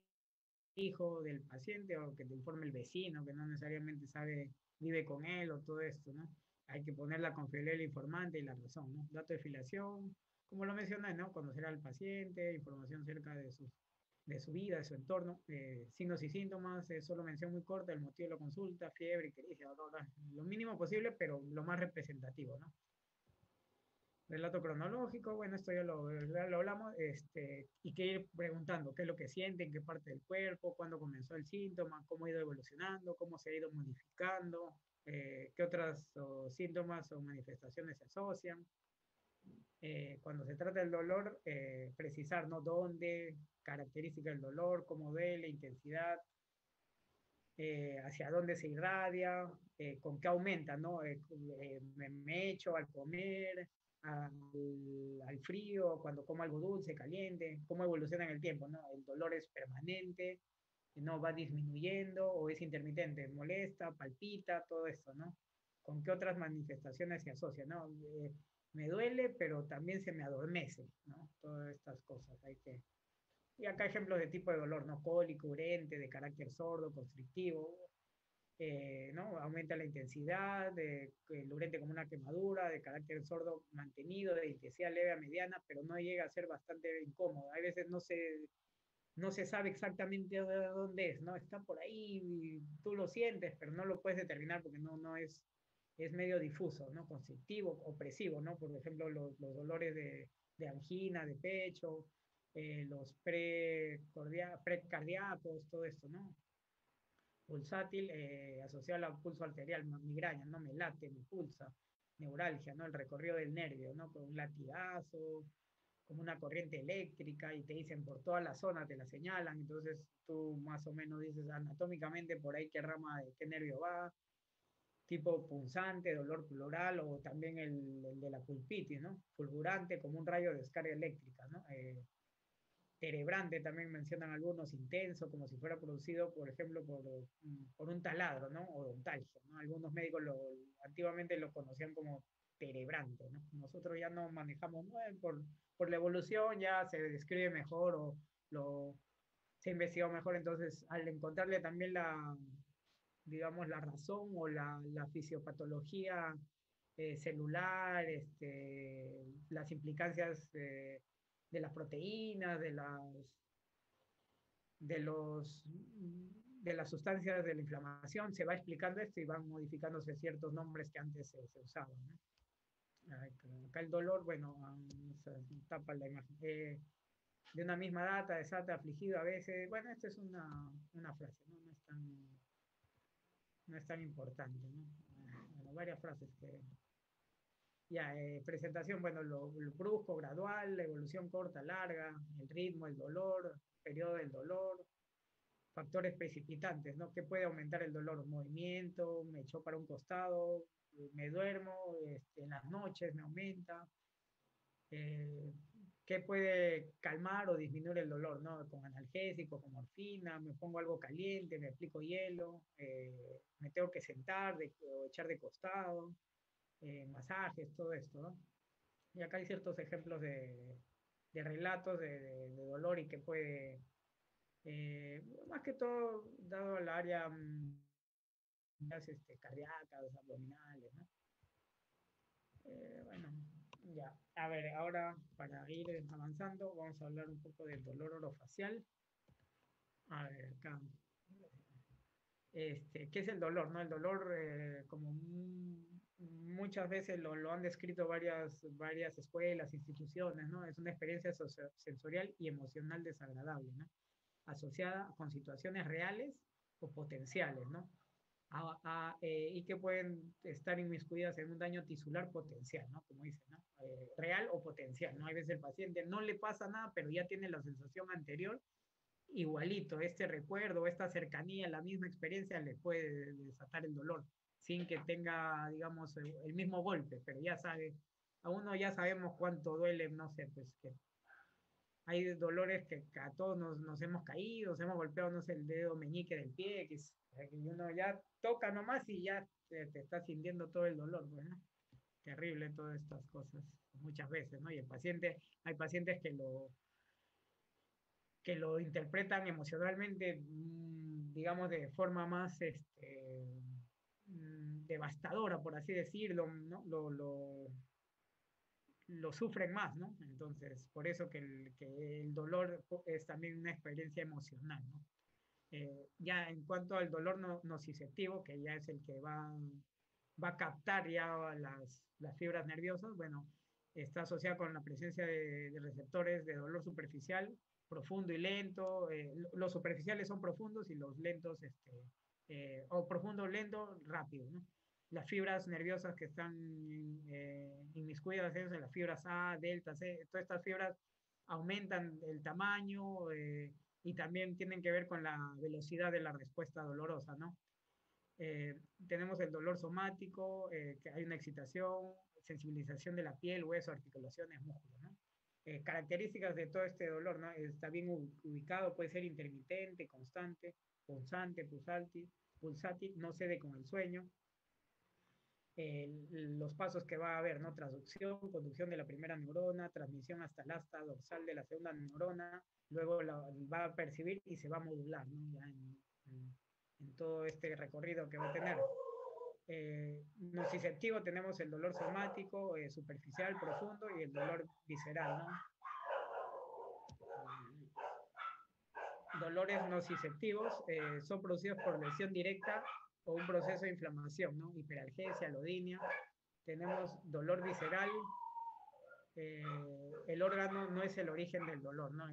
hijo del paciente o que te informe el vecino, que no necesariamente sabe, vive con él o todo esto, ¿no? Hay que poner la confiabilidad del informante y la razón, ¿no? Dato de filiación, como lo mencioné, ¿no? Conocer al paciente, información cerca de su vida, de su entorno, signos y síntomas, solo mención muy corta, el motivo de la consulta, fiebre, ictericia, dolor, lo mínimo posible, pero lo más representativo, ¿no? Relato cronológico, bueno, esto ya lo hablamos, y que ir preguntando qué es lo que siente, en qué parte del cuerpo, cuándo comenzó el síntoma, cómo ha ido evolucionando, cómo se ha ido modificando, qué otros síntomas o manifestaciones se asocian. Cuando se trata del dolor, precisar, ¿no? Dónde, característica del dolor, cómo duele, intensidad, hacia dónde se irradia, con qué aumenta, ¿no? Me echo al comer, al frío, cuando como algo dulce, caliente, cómo evoluciona en el tiempo, ¿no? El dolor es permanente, no va disminuyendo o es intermitente, molesta, palpita, todo esto, ¿no? ¿Con qué otras manifestaciones se asocia, no? Me duele, pero también se me adormece, ¿no? Todas estas cosas hay que... Y acá ejemplos de tipo de dolor, ¿no? Cólico, urente, de carácter sordo, constrictivo, ¿no? Aumenta la intensidad, el urente como una quemadura, de carácter sordo mantenido, de intensidad leve a mediana, pero no llega a ser bastante incómodo. Hay veces no se sabe exactamente de dónde es, ¿no? Está por ahí y tú lo sientes, pero no lo puedes determinar porque no es, es medio difuso, ¿no? Constrictivo, opresivo, ¿no? Por ejemplo, los dolores de angina, de pecho, los precardíacos, todo esto, ¿no? Pulsátil, asociado al pulso arterial, migraña, ¿no? Me late, me pulsa, neuralgia, ¿no? El recorrido del nervio, ¿no? Con un latigazo, como una corriente eléctrica y te dicen por toda la zona, te la señalan, entonces tú más o menos dices anatómicamente por ahí qué rama de qué nervio va, tipo punzante, dolor pleural o también el de la pulpitis, ¿no? Fulgurante como un rayo de descarga eléctrica, ¿no? Terebrante también mencionan algunos, intenso, como si fuera producido, por ejemplo, por un taladro, ¿no? Odontalgia, ¿no? Algunos médicos antiguamente lo conocían como terebrante, ¿no? Nosotros ya no manejamos, bueno, por la evolución ya se describe mejor o lo, se investigó mejor, entonces al encontrarle también digamos, la razón o la fisiopatología celular, las implicancias de las proteínas, de, los, de las sustancias de la inflamación, se va explicando esto y van modificándose ciertos nombres que antes se usaban, ¿no? Acá el dolor, bueno, se tapa la imagen. De una misma data, desata, afligido a veces. Bueno, esta es una frase, ¿no? No es tan importante, ¿no? Bueno, varias frases que... Ya, presentación, bueno, lo brusco, gradual, la evolución corta, larga, el ritmo, el dolor, periodo del dolor, factores precipitantes, ¿no? ¿Qué puede aumentar el dolor? Movimiento, me echó para un costado, me duermo, en las noches me aumenta. Eh, ¿Qué puede calmar o disminuir el dolor, ¿no? Con analgésico, con morfina, me pongo algo caliente, me aplico hielo, me tengo que sentar o echar de costado, masajes, todo esto, ¿no? Y acá hay ciertos ejemplos de relatos de dolor y que puede, más que todo, dado al área más, cardíacas, abdominales, ¿no? Bueno, ya. A ver, ahora para ir avanzando, vamos a hablar un poco del dolor orofacial. A ver, acá. ¿Qué es el dolor? ¿No? El dolor, como muchas veces lo han descrito varias escuelas, instituciones, ¿no? Es una experiencia sensorial y emocional desagradable, ¿no? Asociada con situaciones reales o potenciales, ¿no? Y que pueden estar inmiscuidas en un daño tisular potencial, ¿no? Como dicen, ¿no? Real o potencial, ¿no? Hay veces el paciente no le pasa nada, pero ya tiene la sensación anterior, igualito, este recuerdo, esta cercanía, la misma experiencia le puede desatar el dolor, sin que tenga, digamos, el mismo golpe, pero ya sabe, a uno ya sabemos cuánto duele, no sé, pues que hay dolores que a todos nos hemos caído, nos hemos golpeado, no sé, el dedo meñique del pie, que uno ya toca nomás y ya te está sintiendo todo el dolor, pues, ¿no? Terrible todas estas cosas, muchas veces, ¿no? Y el paciente, hay pacientes que lo interpretan emocionalmente, digamos, de forma más devastadora, por así decirlo, ¿no? Lo sufren más, ¿no? Entonces, por eso que el dolor es también una experiencia emocional, ¿no? Ya en cuanto al dolor nociceptivo, que ya es el que va a captar ya las fibras nerviosas, bueno, está asociado con la presencia de receptores de dolor superficial, profundo y lento. Los superficiales son profundos y los lentos, o profundo, lento, rápido, ¿no? Las fibras nerviosas que están inmiscuidas en las fibras A, delta, C, todas estas fibras aumentan el tamaño, y también tienen que ver con la velocidad de la respuesta dolorosa, ¿no? Tenemos el dolor somático, que hay una excitación, sensibilización de la piel, hueso, articulaciones, músculos, ¿no? Características de todo este dolor, ¿no? Está bien ubicado, puede ser intermitente, constante, punzante, pulsátil, no cede con el sueño. Los pasos que va a haber, ¿no? Transducción, conducción de la primera neurona, transmisión hasta el asta dorsal de la segunda neurona, luego va a percibir y se va a modular, ¿no? Ya en todo este recorrido que va a tener. Nociceptivo tenemos el dolor somático, superficial, profundo y el dolor visceral, ¿no? Dolores nociceptivos son producidos por lesión directa o un proceso de inflamación, ¿no? Hiperalgesia, alodinia. Tenemos dolor visceral. El órgano no es el origen del dolor, ¿no?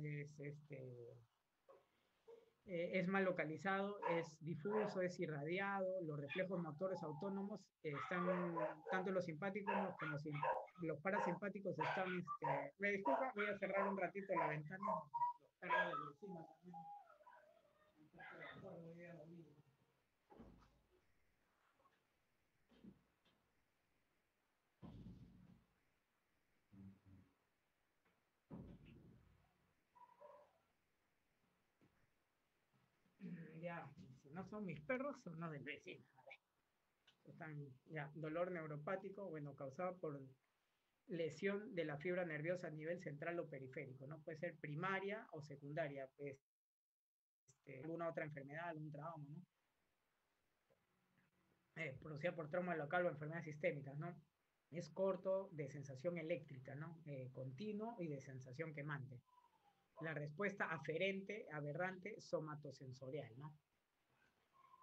Es mal localizado, es difuso, es irradiado, los reflejos motores autónomos están, tanto los simpáticos como los parasimpáticos están, me disculpa, voy a cerrar un ratito la ventana, los perros del vecino también. Ya, si no son mis perros, son los del vecino. A ver. Están, ya, dolor neuropático, bueno, causado por lesión de la fibra nerviosa a nivel central o periférico, ¿no? Puede ser primaria o secundaria, pues, alguna otra enfermedad, algún trauma, ¿no? Producida por trauma local o enfermedades sistémicas, ¿no? Es corto, de sensación eléctrica, ¿no? Continuo y de sensación quemante. La respuesta aferente, aberrante, somatosensorial, ¿no?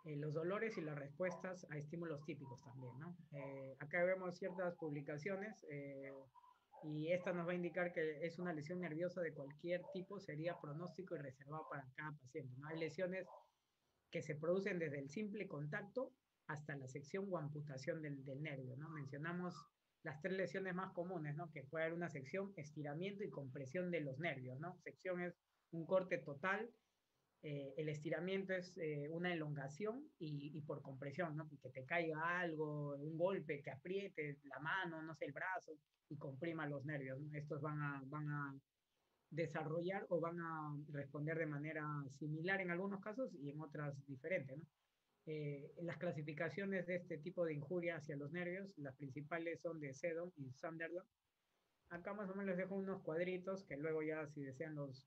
Los dolores y las respuestas a estímulos típicos también, ¿no? Acá vemos ciertas publicaciones y esta nos va a indicar que es una lesión nerviosa de cualquier tipo, sería pronóstico y reservado para cada paciente, ¿no? Hay lesiones que se producen desde el simple contacto hasta la sección o amputación del nervio, ¿no? Mencionamos las tres lesiones más comunes, ¿no? Que puede haber una sección, estiramiento y compresión de los nervios, ¿no? Sección es un corte total, el estiramiento es una elongación y por compresión, ¿no? Que te caiga algo, un golpe, que apriete la mano, no sé, el brazo y comprima los nervios, ¿no? Estos van a desarrollar o van a responder de manera similar en algunos casos y en otras diferentes, ¿no? Las clasificaciones de este tipo de injuria hacia los nervios, las principales son de Seddon y Sunderland. Acá más o menos les dejo unos cuadritos que luego ya si desean los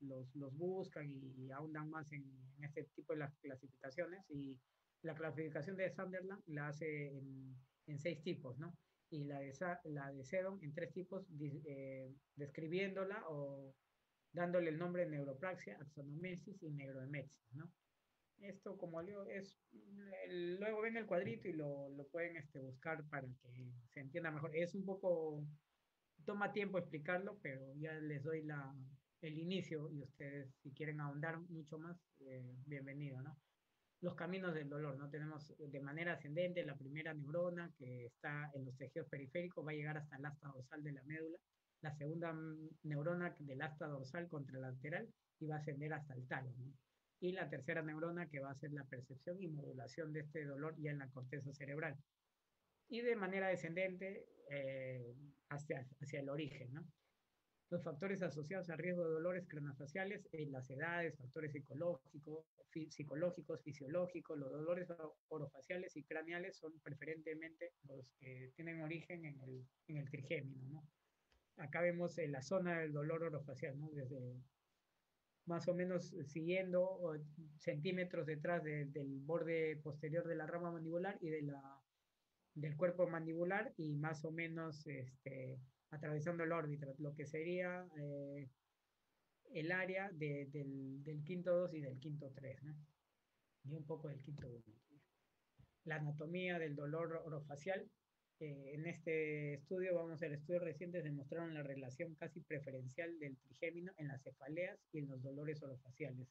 buscan y ahondan más en este tipo de las clasificaciones. Y la clasificación de Sunderland la hace en 6 tipos, ¿no? Y la de Seddon en 3 tipos, describiéndola o dándole el nombre de neuropraxia, axonomesis y neuroemesis, ¿no? Esto, como leo, luego ven el cuadrito y lo pueden buscar para que se entienda mejor. Es un poco, toma tiempo explicarlo, pero ya les doy el inicio y ustedes, si quieren ahondar mucho más, bienvenido, ¿no? Los caminos del dolor, ¿no? Tenemos de manera ascendente la primera neurona que está en los tejidos periféricos, va a llegar hasta el asta dorsal de la médula, la segunda neurona del asta dorsal contralateral y va a ascender hasta el tálamo, ¿no? Y la tercera neurona que va a hacer la percepción y modulación de este dolor ya en la corteza cerebral. Y de manera descendente hacia el origen, ¿no? Los factores asociados a riesgo de dolores craneofaciales, las edades, factores psicológicos, fisiológicos, los dolores orofaciales y craneales son preferentemente los que tienen origen en el trigémino, ¿no? Acá vemos la zona del dolor orofacial, ¿no? Desde más o menos siguiendo centímetros detrás del borde posterior de la rama mandibular y del cuerpo mandibular y más o menos atravesando la órbita, lo que sería el área del quinto 2 y del quinto 3, ¿no? Y un poco del quinto 1. La anatomía del dolor orofacial. En este estudio, vamos a ver, estudios recientes demostraron la relación casi preferencial del trigémino en las cefaleas y en los dolores orofaciales.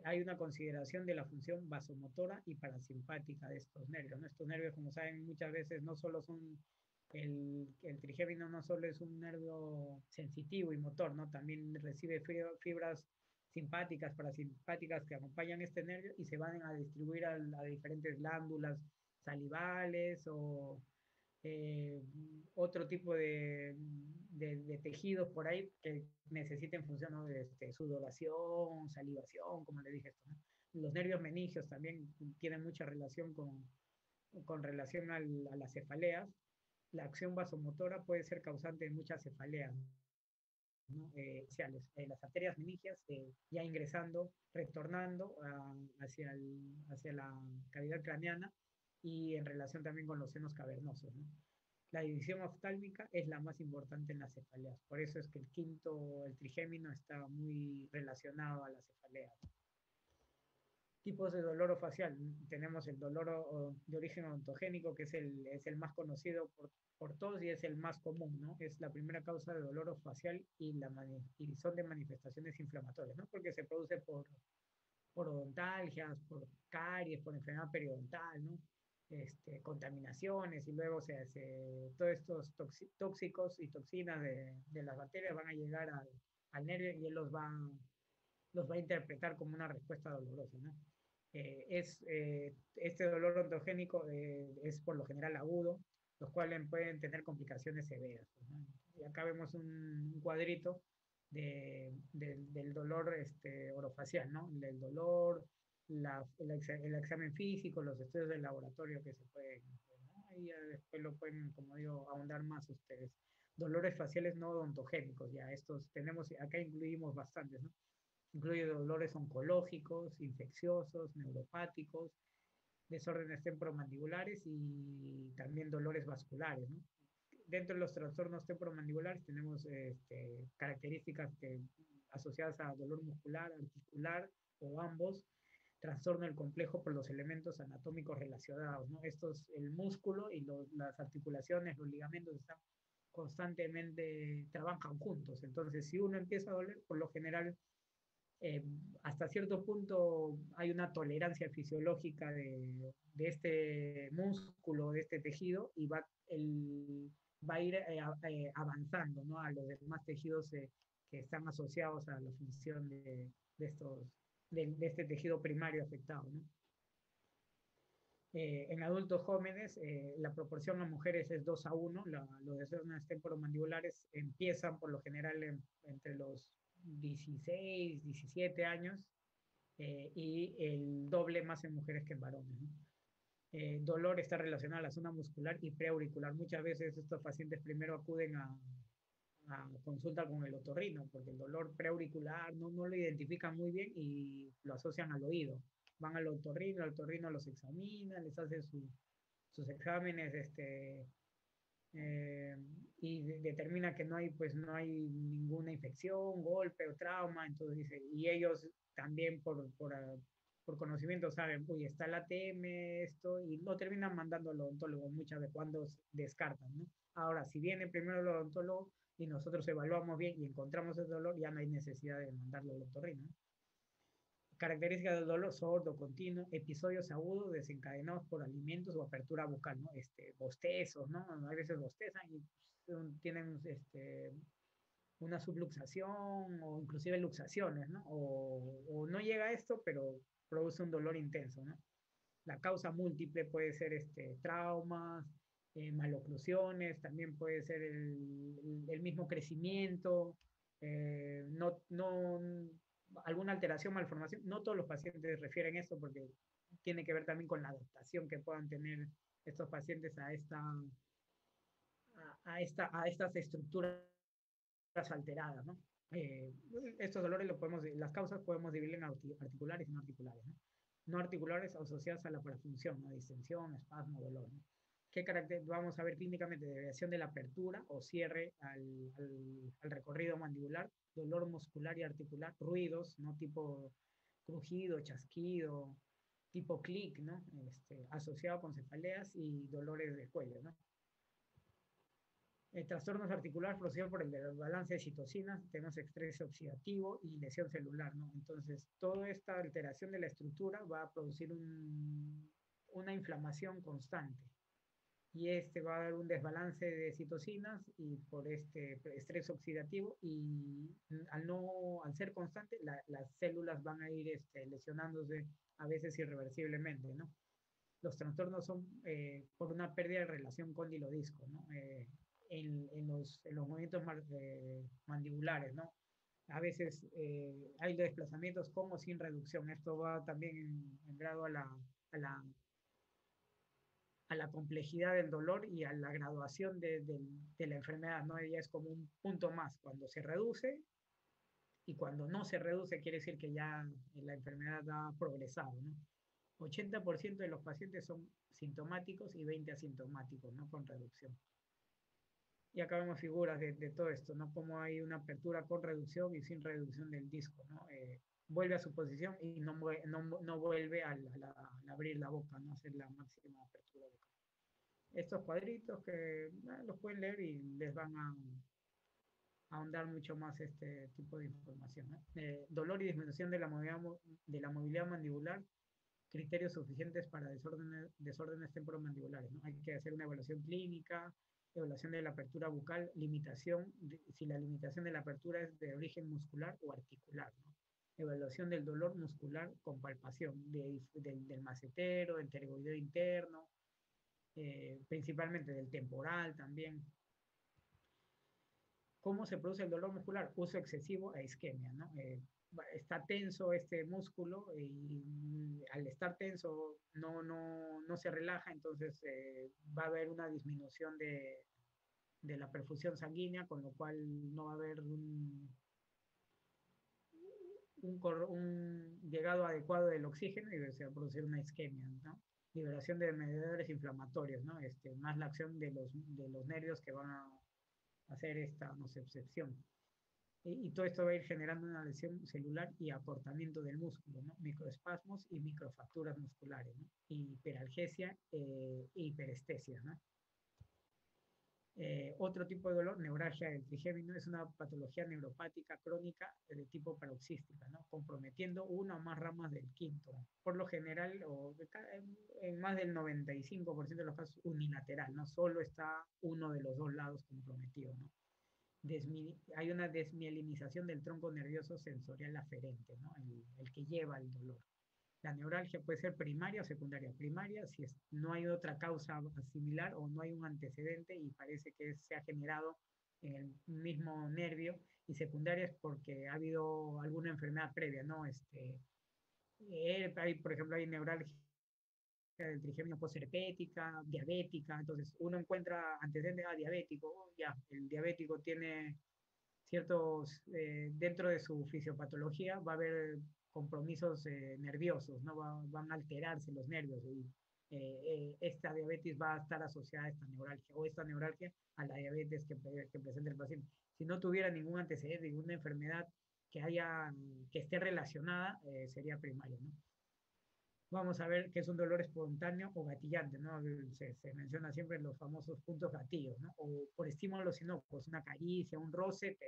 Hay una consideración de la función vasomotora y parasimpática de estos nervios, ¿no? Estos nervios, como saben, muchas veces no solo son, el trigémino no solo es un nervio sensitivo y motor, ¿no? También recibe fibras simpáticas, parasimpáticas que acompañan este nervio y se van a distribuir a diferentes glándulas salivales o eh, otro tipo de tejidos por ahí que necesiten función, ¿no? Sudoración, salivación, como le dije esto, ¿no? Los nervios meningios también tienen mucha relación con relación a las cefaleas. La acción vasomotora puede ser causante de muchas cefaleas, ¿no? Las arterias meningias ya ingresando, retornando hacia la cavidad craneana y en relación también con los senos cavernosos, ¿no? La división oftálmica es la más importante en las cefaleas, por eso es que el trigémino está muy relacionado a las cefaleas. Tipos de dolor facial. Tenemos el dolor de origen odontogénico, que es el más conocido por todos y es el más común, ¿no? Es la primera causa de dolor facial y son de manifestaciones inflamatorias, ¿no? Porque se produce por odontalgias, por caries, por enfermedad periodontal, ¿no? Contaminaciones y luego todos estos tóxicos y toxinas de las bacterias van a llegar al nervio y él los va a interpretar como una respuesta dolorosa, ¿no? Este dolor ontogénico es por lo general agudo, los cuales pueden tener complicaciones severas, ¿no? Y acá vemos un cuadrito del dolor orofacial, ¿no? El dolor, el examen físico, los estudios del laboratorio que se pueden, ¿no? Ahí ya después lo pueden, como digo, ahondar más ustedes. Dolores faciales no odontogénicos, ya estos tenemos, acá incluimos bastantes, ¿no? Incluye dolores oncológicos, infecciosos, neuropáticos, desórdenes temporomandibulares y también dolores vasculares, ¿no? Dentro de los trastornos temporomandibulares tenemos características asociadas a dolor muscular, articular o ambos, trastorno del complejo por los elementos anatómicos relacionados, ¿no? El músculo y las articulaciones, los ligamentos están constantemente, trabajan juntos. Entonces, si uno empieza a doler, por lo general eh, hasta cierto punto hay una tolerancia fisiológica de este músculo, de este tejido, y va a ir avanzando, ¿no? A los demás tejidos que están asociados a la función de este tejido primario afectado, ¿no? En adultos jóvenes, la proporción a mujeres es 2 a 1. Los desórdenes temporomandibulares empiezan por lo general entre los 16, 17 años y el doble más en mujeres que en varones, ¿no? Dolor está relacionado a la zona muscular y preauricular. Muchas veces estos pacientes primero acuden a consulta con el otorrino porque el dolor preauricular no lo identifican muy bien y lo asocian al oído. Van al otorrino, el otorrino los examina, les hace sus exámenes eh, y determina que no hay ninguna infección, golpe o trauma, entonces dice, y ellos también por conocimiento saben, uy, está la TM, esto, y lo terminan mandando al odontólogo muchas veces cuando descartan, ¿no? Ahora, si viene primero el odontólogo y nosotros evaluamos bien y encontramos el dolor, ya no hay necesidad de mandarlo al otorrino, ¿no? Características del dolor sordo, continuo, episodios agudos desencadenados por alimentos o apertura bucal, ¿no? Bostezos, ¿no? A veces bostezan y tienen una subluxación o inclusive luxaciones, ¿no? O no llega a esto, pero produce un dolor intenso, ¿no? La causa múltiple puede ser traumas, maloclusiones, también puede ser el mismo crecimiento, alguna alteración, malformación. No todos los pacientes refieren esto porque tiene que ver también con la adaptación que puedan tener estos pacientes a estas estructuras alteradas, ¿no? Eh, Estos dolores las causas podemos dividir en articulares y no articulares, ¿no? No articulares asociadas a la parafunción, ¿no? Distensión, espasmo, dolor, ¿no? ¿Qué carácter vamos a ver clínicamente? Desviación de la apertura o cierre al recorrido mandibular, dolor muscular y articular, ruidos, ¿no? Tipo crujido, chasquido, tipo clic, ¿no? Asociado con cefaleas y dolores de cuello, ¿no? Trastornos articulares producidos por el desbalance de citocinas, tenemos estrés oxidativo y lesión celular, ¿no? Entonces, toda esta alteración de la estructura va a producir una inflamación constante. y este va a dar un desbalance de citocinas y por este estrés oxidativo y al ser constante las células van a ir lesionándose a veces irreversiblemente, ¿no? Los trastornos son por una pérdida de relación cóndilo-disco, ¿no? En los movimientos mandibulares, ¿no? A veces hay desplazamientos con o sin reducción. Esto va también en grado a la a la complejidad del dolor y a la graduación de la enfermedad, ¿no? Ella es como un punto más, cuando se reduce y cuando no se reduce quiere decir que ya la enfermedad ha progresado, ¿no? 80% de los pacientes son sintomáticos y 20 asintomáticos, ¿no? Con reducción. Y acá vemos figuras de todo esto, ¿no? Como hay una apertura con reducción y sin reducción del disco, ¿no? Vuelve a su posición y no vuelve al abrir la boca, ¿no? Hacer la máxima apertura vocal. Estos cuadritos que los pueden leer y les van a ahondar mucho más este tipo de información, ¿no? Dolor y disminución de la movilidad mandibular, criterios suficientes para desórdenes temporomandibulares, ¿no? Hay que hacer una evaluación clínica, evaluación de la apertura bucal, limitación, si la limitación de la apertura es de origen muscular o articular, ¿no? Evaluación del dolor muscular con palpación del macetero, del pterygoideo interno, principalmente del temporal también. ¿Cómo se produce el dolor muscular? Uso excesivo e isquemia, ¿no? Está tenso este músculo y al estar tenso no se relaja, entonces va a haber una disminución de la perfusión sanguínea, con lo cual no va a haber un llegado adecuado del oxígeno y se va a producir una isquemia, ¿no? Liberación de mediadores inflamatorios, ¿no? Más la acción de los nervios que van a hacer esta nocicepción. Y todo esto va a ir generando una lesión celular y acortamiento del músculo, ¿no? Microespasmos y microfracturas musculares, ¿no? Hiperalgesia e hiperestesia, ¿no? Otro tipo de dolor, neuralgia del trigémino, es una patología neuropática crónica de tipo paroxística, ¿no? Comprometiendo una o más ramas del quinto. Por lo general, en más del 95% de los casos, unilateral, ¿no? Solo está uno de los dos lados comprometido, ¿no? Hay una desmielinización del tronco nervioso sensorial aferente, ¿no? El que lleva el dolor. La neuralgia puede ser primaria o secundaria. Primaria si no hay otra causa similar o no hay un antecedente y parece que se ha generado en el mismo nervio. Y secundaria es porque ha habido alguna enfermedad previa, ¿no? Por ejemplo, hay neuralgia del trigémino postherpética, diabética, entonces uno encuentra antecedentes diabético, ya, el diabético tiene ciertos, dentro de su fisiopatología va a haber compromisos nerviosos, ¿no? Van a alterarse los nervios y esta diabetes va a estar asociada a esta neuralgia o esta neuralgia a la diabetes que presenta el paciente. Si no tuviera ningún antecedente, ninguna enfermedad que esté relacionada, sería primaria, ¿no? Vamos a ver qué es un dolor espontáneo o gatillante, ¿no? Se menciona siempre los famosos puntos gatillos, ¿no? O por estímulos inocuos, una caricia, un roce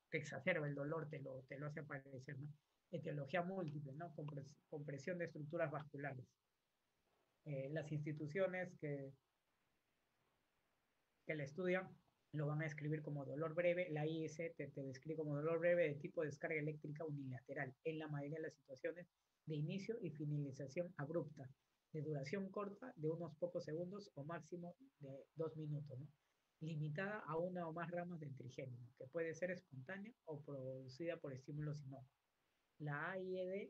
te exacerba el dolor, te lo hace aparecer, ¿no? Etiología múltiple, ¿no? Compresión de estructuras vasculares. Las instituciones que la estudian lo van a describir como dolor breve. La IS te describe como dolor breve de tipo de descarga eléctrica unilateral en la mayoría de las situaciones de inicio y finalización abrupta, de duración corta de unos pocos segundos o máximo de 2 minutos, ¿no? Limitada a una o más ramas del trigémino, que puede ser espontánea o producida por estímulos inocuos. La AIED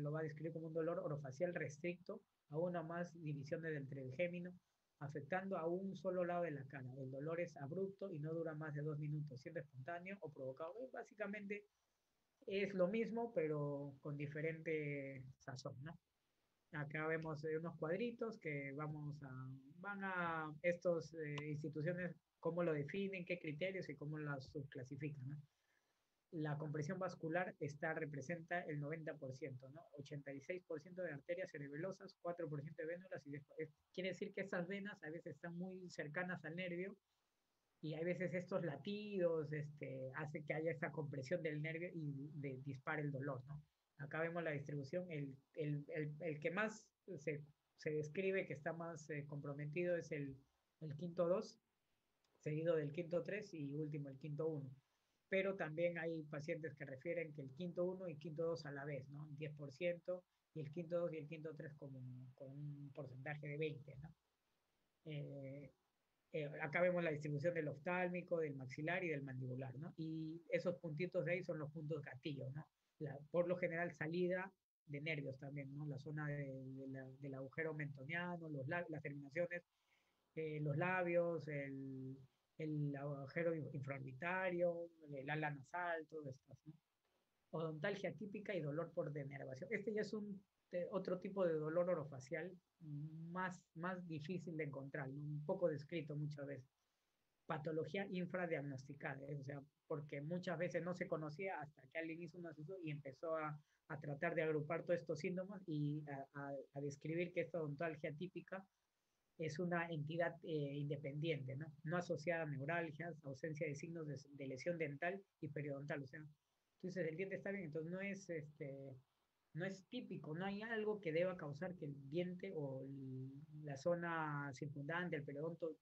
lo va a describir como un dolor orofacial restricto a una o más divisiones del trigémino, afectando a un solo lado de la cara. El dolor es abrupto y no dura más de 2 minutos, siendo espontáneo o provocado. Básicamente es lo mismo, pero con diferente sazón, ¿no? Acá vemos unos cuadritos que van a estas instituciones, cómo lo definen, qué criterios y cómo las subclasifican, ¿no? La compresión vascular representa el 90%, ¿no? 86% de arterias cerebelosas, 4% de vénulas, quiere decir que estas venas a veces están muy cercanas al nervio y hay veces estos latidos hace que haya esta compresión del nervio y dispare el dolor, ¿no? Acá vemos la distribución, el que más se describe que está más comprometido es el quinto 2, seguido del quinto 3 y último el quinto uno. Pero también hay pacientes que refieren que el quinto uno y quinto 2 a la vez, ¿no? 10%, y el quinto 2 y el quinto 3 como, con un porcentaje de 20, ¿no? Eh, Acá vemos la distribución del oftálmico, del maxilar y del mandibular, ¿no? Y esos puntitos de ahí son los puntos gatillos, ¿no? Por lo general salida de nervios también, ¿no? La zona del agujero mentoniano, las terminaciones, los labios, el agujero infraorbitario, el ala nasal, todo esto, ¿no? Odontalgia típica y dolor por denervación. Este ya es otro tipo de dolor orofacial más difícil de encontrar, ¿no? Un poco descrito muchas veces. Patología infradiagnosticada, o sea, porque muchas veces no se conocía hasta que alguien hizo un asunto y empezó a tratar de agrupar todos estos síntomas y a describir que esta odontalgia típica es una entidad independiente, ¿no? No asociada a neuralgias, ausencia de signos de lesión dental y periodontal. O sea, tú dices, el diente está bien, entonces no es típico, no hay algo que deba causar que el diente o la zona circundante, el periodonto,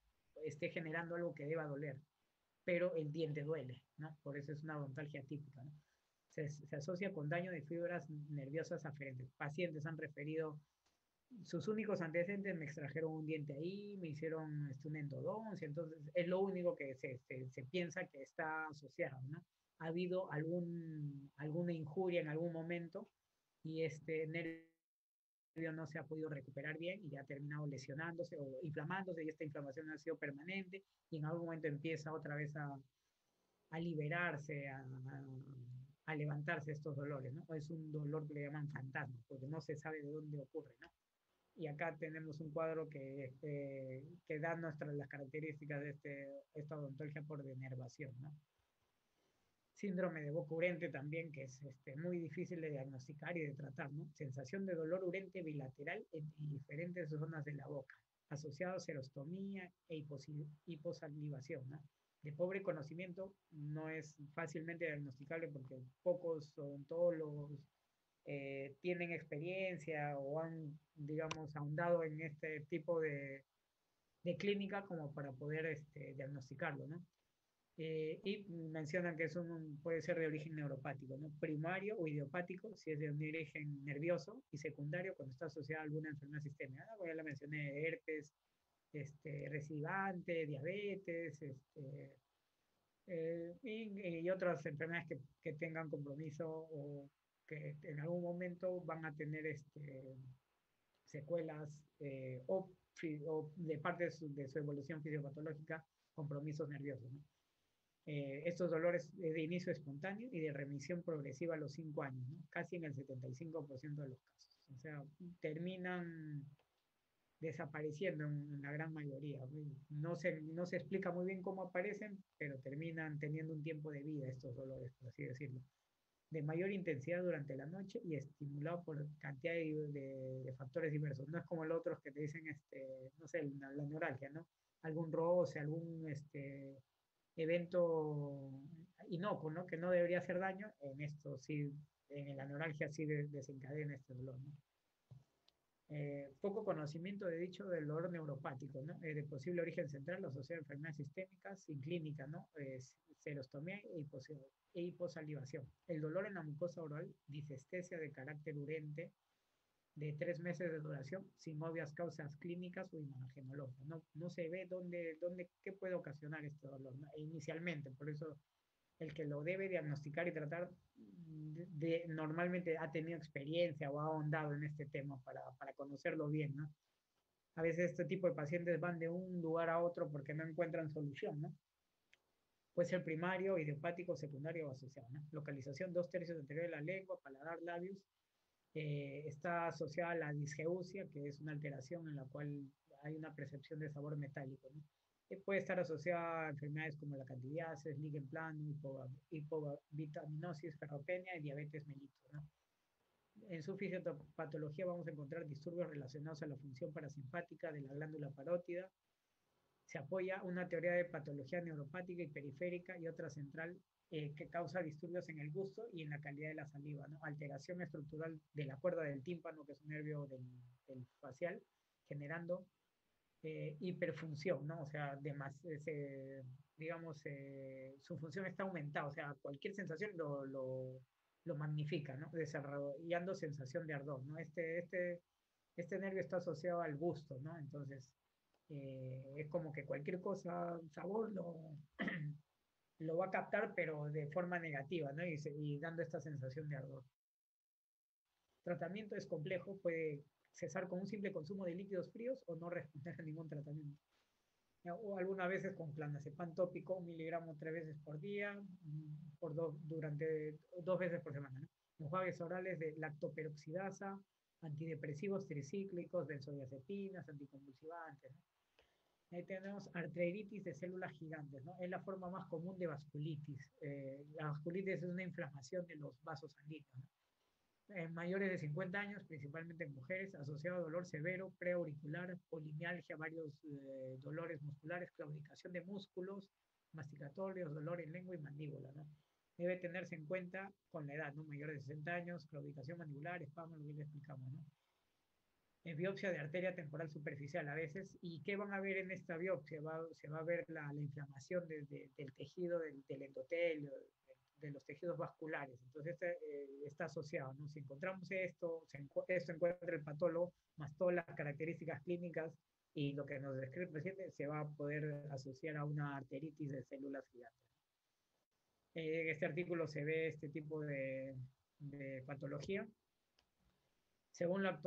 esté generando algo que deba doler, pero el diente duele, ¿no? Por eso es una odontalgia típica, ¿no? Se asocia con daño de fibras nerviosas aferentes. Pacientes han referido sus únicos antecedentes, me extrajeron un diente ahí, me hicieron una endodoncia, entonces es lo único que se piensa que está asociado, ¿no? Ha habido alguna injuria en algún momento y este nervio no se ha podido recuperar bien y ha terminado lesionándose o inflamándose y esta inflamación ha sido permanente y en algún momento empieza otra vez a liberarse, a levantarse estos dolores, ¿no? Es un dolor que le llaman fantasma, porque no se sabe de dónde ocurre, ¿no? Y acá tenemos un cuadro que da las características de esta odontología por denervación, ¿no? Síndrome de boca urente también, que es muy difícil de diagnosticar y de tratar, ¿no? Sensación de dolor urente bilateral en diferentes zonas de la boca, asociado a serostomía e hiposalivación, ¿no? De pobre conocimiento no es fácilmente diagnosticable porque pocos odontólogos tienen experiencia o han, digamos, ahondado en este tipo de clínica como para poder diagnosticarlo, ¿no? Y mencionan que puede ser de origen neuropático, ¿no? Primario o idiopático, si es de un origen nervioso, y secundario cuando está asociado a alguna enfermedad sistémica, ¿no? Ya la mencioné, herpes, recidivante, diabetes, y otras enfermedades que tengan compromiso o que en algún momento van a tener secuelas o de parte de su evolución fisiopatológica, compromisos nerviosos, ¿no? Estos dolores de inicio espontáneo y de remisión progresiva a los 5 años, ¿no? Casi en el 75% de los casos. O sea, terminan desapareciendo en la gran mayoría. No se explica muy bien cómo aparecen, pero terminan teniendo un tiempo de vida estos dolores, por así decirlo. De mayor intensidad durante la noche y estimulado por cantidad de factores diversos. No es como los otros que te dicen, no sé, la neuralgia, ¿no? Algún roce, algún evento inocuo, ¿no? Que no debería hacer daño. En esto sí, en la neuralgia sí desencadena este dolor, ¿no? Poco conocimiento de dicho del dolor neuropático, ¿no? De posible origen central asociado a enfermedades sistémicas sin clínica, ¿no? Serostomía e hiposalivación. El dolor en la mucosa oral, disestesia de carácter urente de 3 meses de duración, sin obvias causas clínicas o imagenológicas. No se ve qué puede ocasionar este dolor, ¿no? Inicialmente, por eso el que lo debe diagnosticar y tratar normalmente ha tenido experiencia o ha ahondado en este tema para conocerlo bien, ¿no? A veces este tipo de pacientes van de un lugar a otro porque no encuentran solución, ¿no? Puede ser primario, idiopático, secundario o asociado, ¿no? Localización 2/3 anterior de la lengua, paladar, labios. Está asociada a la disgeusia, que es una alteración en la cual hay una percepción de sabor metálico, ¿no? Puede estar asociada a enfermedades como la candidiasis, líquen plano, hipovitaminosis, ferropenia y diabetes mellitus, ¿no? En su fisiopatología vamos a encontrar disturbios relacionados a la función parasimpática de la glándula parótida. Se apoya una teoría de patología neuropática y periférica y otra central que causa disturbios en el gusto y en la calidad de la saliva, ¿no? Alteración estructural de la cuerda del tímpano, que es un nervio del facial, generando hiperfunción, ¿no? O sea, digamos, su función está aumentada, o sea, cualquier sensación lo magnifica, ¿no? Desarrollando sensación de ardor, ¿no? Este nervio está asociado al gusto, ¿no? Entonces, es como que cualquier cosa, sabor, lo va a captar, pero de forma negativa, ¿no? Y dando esta sensación de ardor. Tratamiento es complejo, puede cesar con un simple consumo de líquidos fríos o no responder a ningún tratamiento. O algunas veces con clonazepam tópico, 1 miligramo 3 veces por día, durante 2 veces por semana, ¿no? Enjuagues orales de lactoperoxidasa, antidepresivos tricíclicos, benzodiazepinas, anticonvulsivantes, ¿no? Ahí tenemos arteritis de células gigantes, ¿no? Es la forma más común de vasculitis. La vasculitis es una inflamación de los vasos sanguíneos, ¿no? En mayores de 50 años, principalmente en mujeres, asociado a dolor severo, preauricular, polimialgia, varios dolores musculares, claudicación de músculos, masticatorios, dolor en lengua y mandíbula, ¿no? Debe tenerse en cuenta con la edad, ¿no? Mayores de 60 años, claudicación mandibular, espasmo, lo que le explicamos, ¿no? En biopsia de arteria temporal superficial a veces. ¿Y qué van a ver en esta biopsia? Se va a ver la inflamación del tejido, del endotelio, de los tejidos vasculares. Entonces, está asociado, ¿no? Si encontramos esto encuentra el patólogo, más todas las características clínicas y lo que nos describe el paciente, se va a poder asociar a una arteritis de células gigantes. En este artículo se ve este tipo de patología. Según la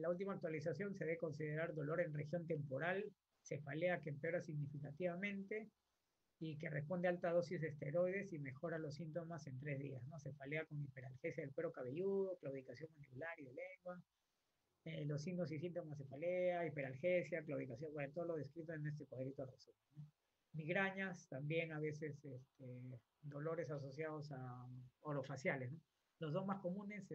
última actualización, se debe considerar dolor en región temporal, cefalea que empeora significativamente y que responde a alta dosis de esteroides y mejora los síntomas en 3 días, ¿no? Cefalea con hiperalgesia del cuero cabelludo, claudicación mandibular y de lengua. Los signos y síntomas: cefalea, hiperalgesia, claudicación, bueno, todo lo descrito en este cuadrito resumen, ¿no? Migrañas, también a veces dolores asociados a orofaciales, ¿no? Los dos más comunes,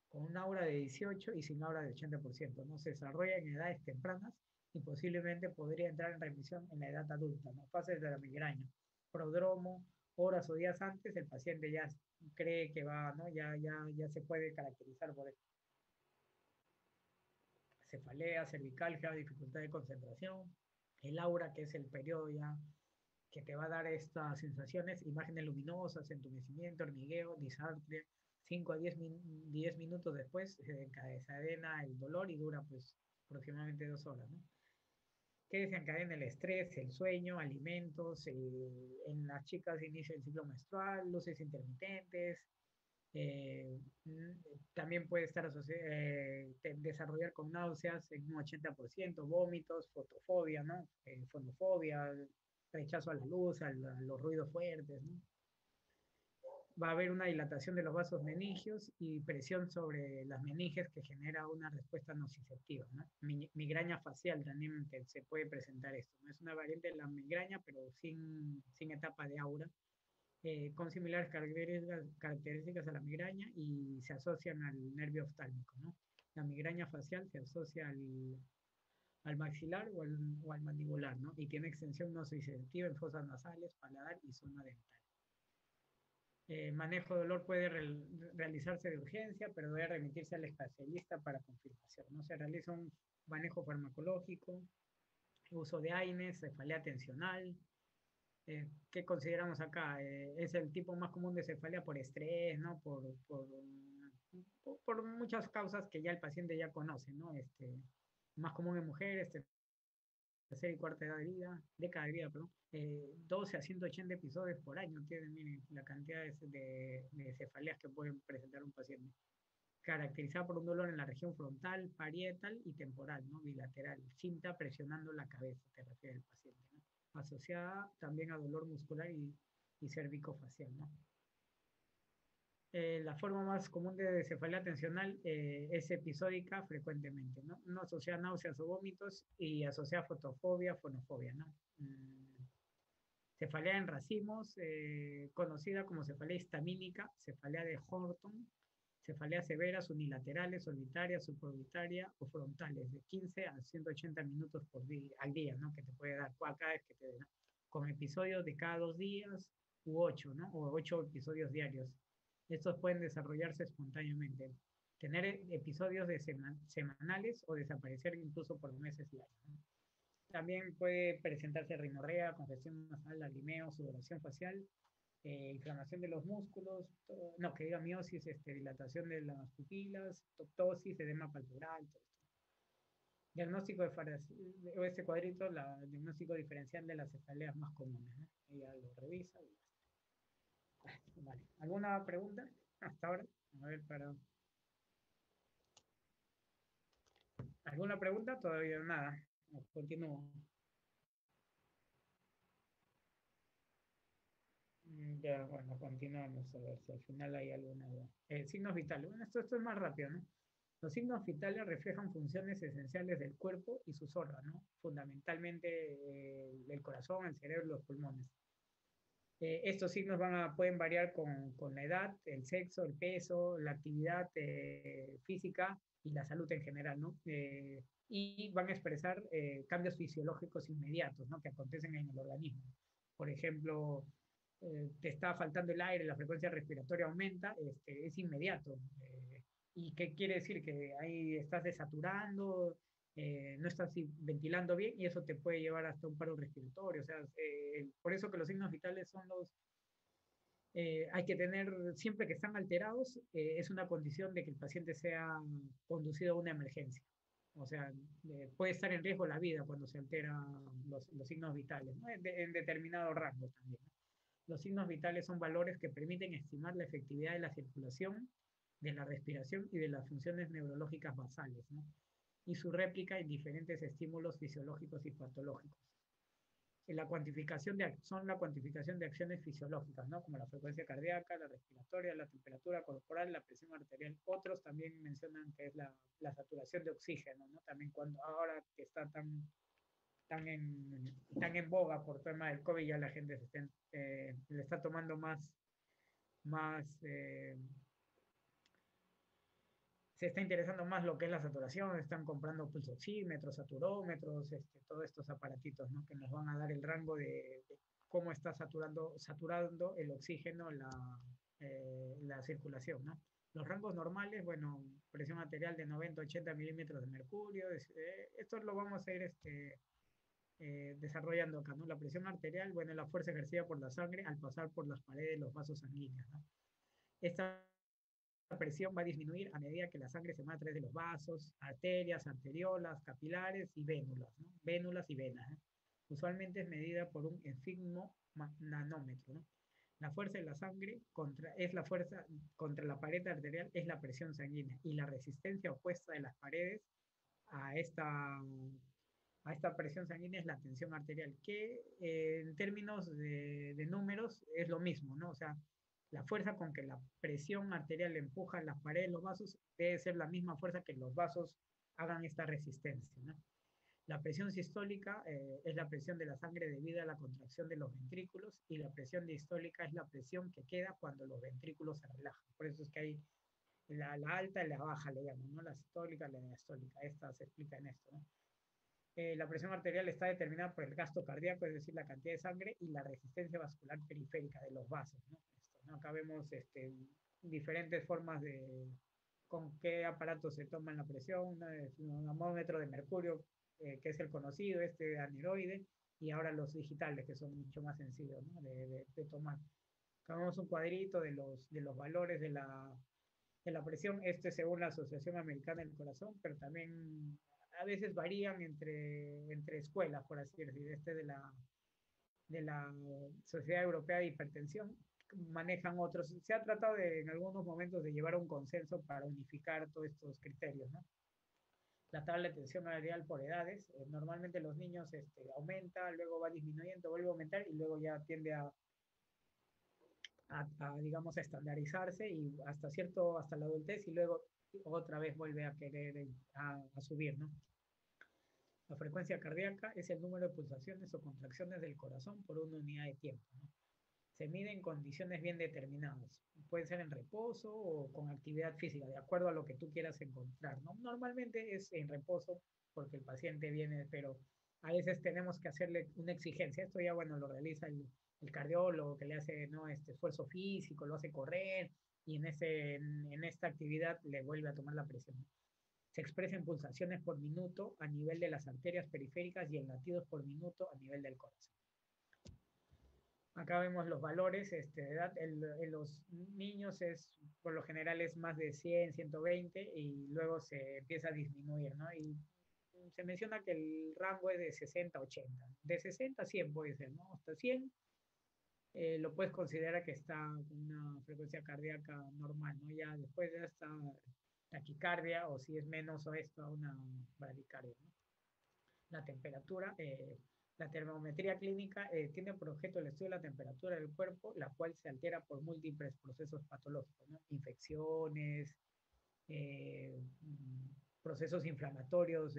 con un aura de 18 y sin aura de 80%, ¿no? Se desarrolla en edades tempranas y posiblemente podría entrar en remisión en la edad adulta, ¿no? Fases de la migraña, prodromo, horas o días antes, el paciente ya cree que va, ¿no? Ya se puede caracterizar por esto. Cefalea, cervicalgia, dificultad de concentración, el aura, que es el periodo ya que te va a dar estas sensaciones: imágenes luminosas, entumecimiento, hormigueo, disartria. 5 a 10 minutos después se desencadena el dolor y dura pues aproximadamente 2 horas, ¿no? ¿Qué desencadena? El estrés, el sueño, alimentos, en las chicas inicia el ciclo menstrual, luces intermitentes, eh, también puede estar desarrollar con náuseas en un 80%, vómitos, fotofobia, ¿no? Fonofobia, rechazo a la luz, a los ruidos fuertes, ¿no? Va a haber una dilatación de los vasos meningios y presión sobre las meninges que genera una respuesta nociceptiva, ¿no? Migraña facial también se puede presentar esto, ¿no? Es una variante de la migraña, pero sin etapa de aura, con similares características a la migraña y se asocian al nervio oftálmico, ¿no? La migraña facial se asocia al maxilar o al mandibular, ¿no? Y tiene extensión nociceptiva en fosas nasales, paladar y zona dental. Manejo de dolor puede realizarse de urgencia, pero debe remitirse al especialista para confirmación, ¿no? Se realiza un manejo farmacológico, uso de AINES, cefalea tensional. ¿Qué consideramos acá? Es el tipo más común de cefalea por estrés, ¿no? Por muchas causas que ya el paciente ya conoce, ¿no? Más común en mujeres, tercera y cuarta edad de vida, década de vida, perdón. 12 a 180 episodios por año tienen, miren, la cantidad de cefaleas que pueden presentar un paciente. Caracterizada por un dolor en la región frontal, parietal y temporal, ¿no? Bilateral. Cinta presionando la cabeza, te refiere el paciente, ¿no? Asociada también a dolor muscular y cervicofacial, ¿no? La forma más común de cefalea tensional es episódica frecuentemente, ¿no? No asocia náuseas o vómitos y asocia fotofobia, fonofobia, ¿no? Cefalea en racimos, conocida como cefalea histamínica, cefalea de Horton, cefalea severas, unilaterales, solitarias, suborbitaria o frontales, de 15 a 180 minutos al día, ¿no? Que te puede dar cada vez que te den, ¿no? Con episodios de cada 2 días u 8, ¿no? O 8 episodios diarios. Estos pueden desarrollarse espontáneamente. tener episodios de semanales o desaparecer incluso por meses y años, ¿no? También puede presentarse rinorrea, congestión nasal, lagrimeo, sudoración facial, inflamación de los músculos, no, que diga miosis, dilatación de las pupilas, ptosis, edema palpebral, todo esto. Diagnóstico o este cuadrito, el diagnóstico diferencial de las cefaleas más comunes, ¿no? Ella lo revisa y ya está. Vale. ¿Alguna pregunta hasta ahora? A ver, ¿alguna pregunta? Todavía nada. Continúo. Ya, bueno, continuamos a ver si al final hay alguna duda. Signos vitales. Bueno, esto es más rápido, ¿no? Los signos vitales reflejan funciones esenciales del cuerpo y sus órganos, fundamentalmente el corazón, el cerebro y los pulmones. Estos signos pueden variar con la edad, el sexo, el peso, la actividad física y la salud en general, ¿no? Y van a expresar cambios fisiológicos inmediatos, ¿no? Que acontecen en el organismo. Por ejemplo, te está faltando el aire, la frecuencia respiratoria aumenta, es inmediato. ¿Y qué quiere decir? Que ahí estás desaturando, no estás ventilando bien y eso te puede llevar hasta un paro respiratorio. O sea, por eso que los signos vitales son hay que tener, siempre que están alterados, es una condición de que el paciente sea conducido a una emergencia. O sea, puede estar en riesgo la vida cuando se alteran los signos vitales, ¿no? En determinado rango también, ¿no? Los signos vitales son valores que permiten estimar la efectividad de la circulación, de la respiración y de las funciones neurológicas basales, ¿no? Y su réplica en diferentes estímulos fisiológicos y patológicos. Son la cuantificación de acciones fisiológicas, ¿no? Como la frecuencia cardíaca, la respiratoria, la temperatura corporal, la presión arterial. Otros también mencionan que es la saturación de oxígeno, ¿no? También cuando ahora que está tan en boga por tema del COVID, ya la gente le está tomando más se está interesando más lo que es la saturación, están comprando pulsoxímetros, saturómetros, todos estos aparatitos, ¿no? Que nos van a dar el rango de cómo está saturando el oxígeno la circulación, ¿no? Los rangos normales, bueno, presión arterial de 90 a 80 milímetros de mercurio, esto lo vamos a ir desarrollando acá, ¿no? La presión arterial, bueno, la fuerza ejercida por la sangre al pasar por las paredes de los vasos sanguíneos, ¿no? Esta presión va a disminuir a medida que la sangre se mueve a través de los vasos, arterias, arteriolas, capilares y vénulas, ¿no? Vénulas y venas, ¿no? Usualmente es medida por un efigmo nanómetro, ¿no? La fuerza de la sangre es la fuerza contra la pared arterial, es la presión sanguínea, y la resistencia opuesta de las paredes a esta presión sanguínea es la tensión arterial, que en términos de números es lo mismo, ¿no? O sea, la fuerza con que la presión arterial empuja las paredes de los vasos debe ser la misma fuerza que los vasos hagan esta resistencia, ¿no? La presión sistólica es la presión de la sangre debido a la contracción de los ventrículos, y la presión diastólica es la presión que queda cuando los ventrículos se relajan. Por eso es que hay la alta y la baja, le llaman, ¿no? La sistólica y la diastólica. Esta se explica en esto, ¿no? La presión arterial está determinada por el gasto cardíaco, es decir, la cantidad de sangre, y la resistencia vascular periférica de los vasos, ¿no? Esto, ¿no? Acá vemos diferentes formas de con qué aparato se toma la presión, ¿no? Un amómetro de mercurio, que es el conocido, aneroide, y ahora los digitales, que son mucho más sencillos, ¿no? de tomar. Acá vemos un cuadrito de los valores de la presión, según la Asociación Americana del Corazón, pero también a veces varían entre escuelas, por así decir. De la Sociedad Europea de Hipertensión manejan otros. Se ha tratado en algunos momentos de llevar un consenso para unificar todos estos criterios, ¿no? La tabla de tensión arterial por edades, normalmente los niños aumenta, luego va disminuyendo, vuelve a aumentar y luego ya tiende digamos, a estandarizarse y hasta la adultez, y luego otra vez vuelve a querer a subir, ¿no? La frecuencia cardíaca es el número de pulsaciones o contracciones del corazón por una unidad de tiempo, ¿no? Se mide en condiciones bien determinadas. Puede ser en reposo o con actividad física, de acuerdo a lo que tú quieras encontrar, ¿no? Normalmente es en reposo porque el paciente viene, pero a veces tenemos que hacerle una exigencia. Esto ya, bueno, lo realiza el cardiólogo, que le hace, ¿no? Esfuerzo físico, lo hace correr, y en esta actividad le vuelve a tomar la presión. Se expresa en pulsaciones por minuto a nivel de las arterias periféricas y en latidos por minuto a nivel del corazón. Acá vemos los valores de edad. En los niños por lo general es más de 100, 120 y luego se empieza a disminuir, ¿no? Y se menciona que el rango es de 60 a 80. De 60 a 100 puede ser, ¿no? Hasta 100 lo puedes considerar que está con una frecuencia cardíaca normal, ¿no? Ya después ya está taquicardia o si es menos o esto, una bradicardia, ¿no? La temperatura, la termometría clínica tiene por objeto el estudio de la temperatura del cuerpo, la cual se altera por múltiples procesos patológicos, ¿no? Infecciones, procesos inflamatorios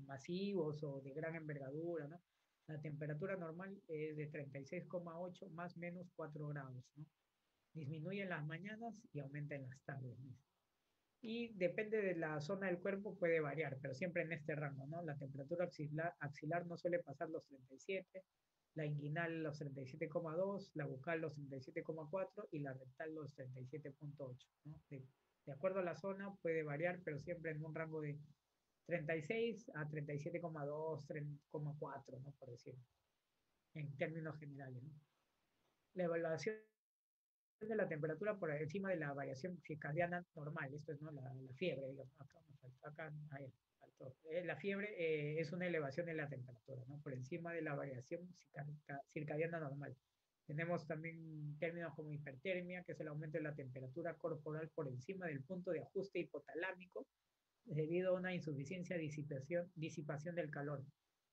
masivos o de gran envergadura, ¿no? La temperatura normal es de 36,8 más menos 4 grados, ¿no? Disminuye en las mañanas y aumenta en las tardes, ¿no? Y depende de la zona del cuerpo, puede variar, pero siempre en este rango, ¿no? La temperatura axilar no suele pasar los 37, la inguinal los 37,2, la bucal los 37,4 y la rectal los 37,8, ¿no? De acuerdo a la zona puede variar, pero siempre en un rango de 36 a 37,2, 3,4, ¿no? Por decirlo, en términos generales, ¿no? La evaluación de la temperatura por encima de la variación circadiana normal, esto es, ¿no? La fiebre, digamos, ahí faltó. La fiebre es una elevación de la temperatura, ¿no? Por encima de la variación circadiana normal. Tenemos también términos como hipertermia, que es el aumento de la temperatura corporal por encima del punto de ajuste hipotalámico debido a una insuficiencia disipación del calor.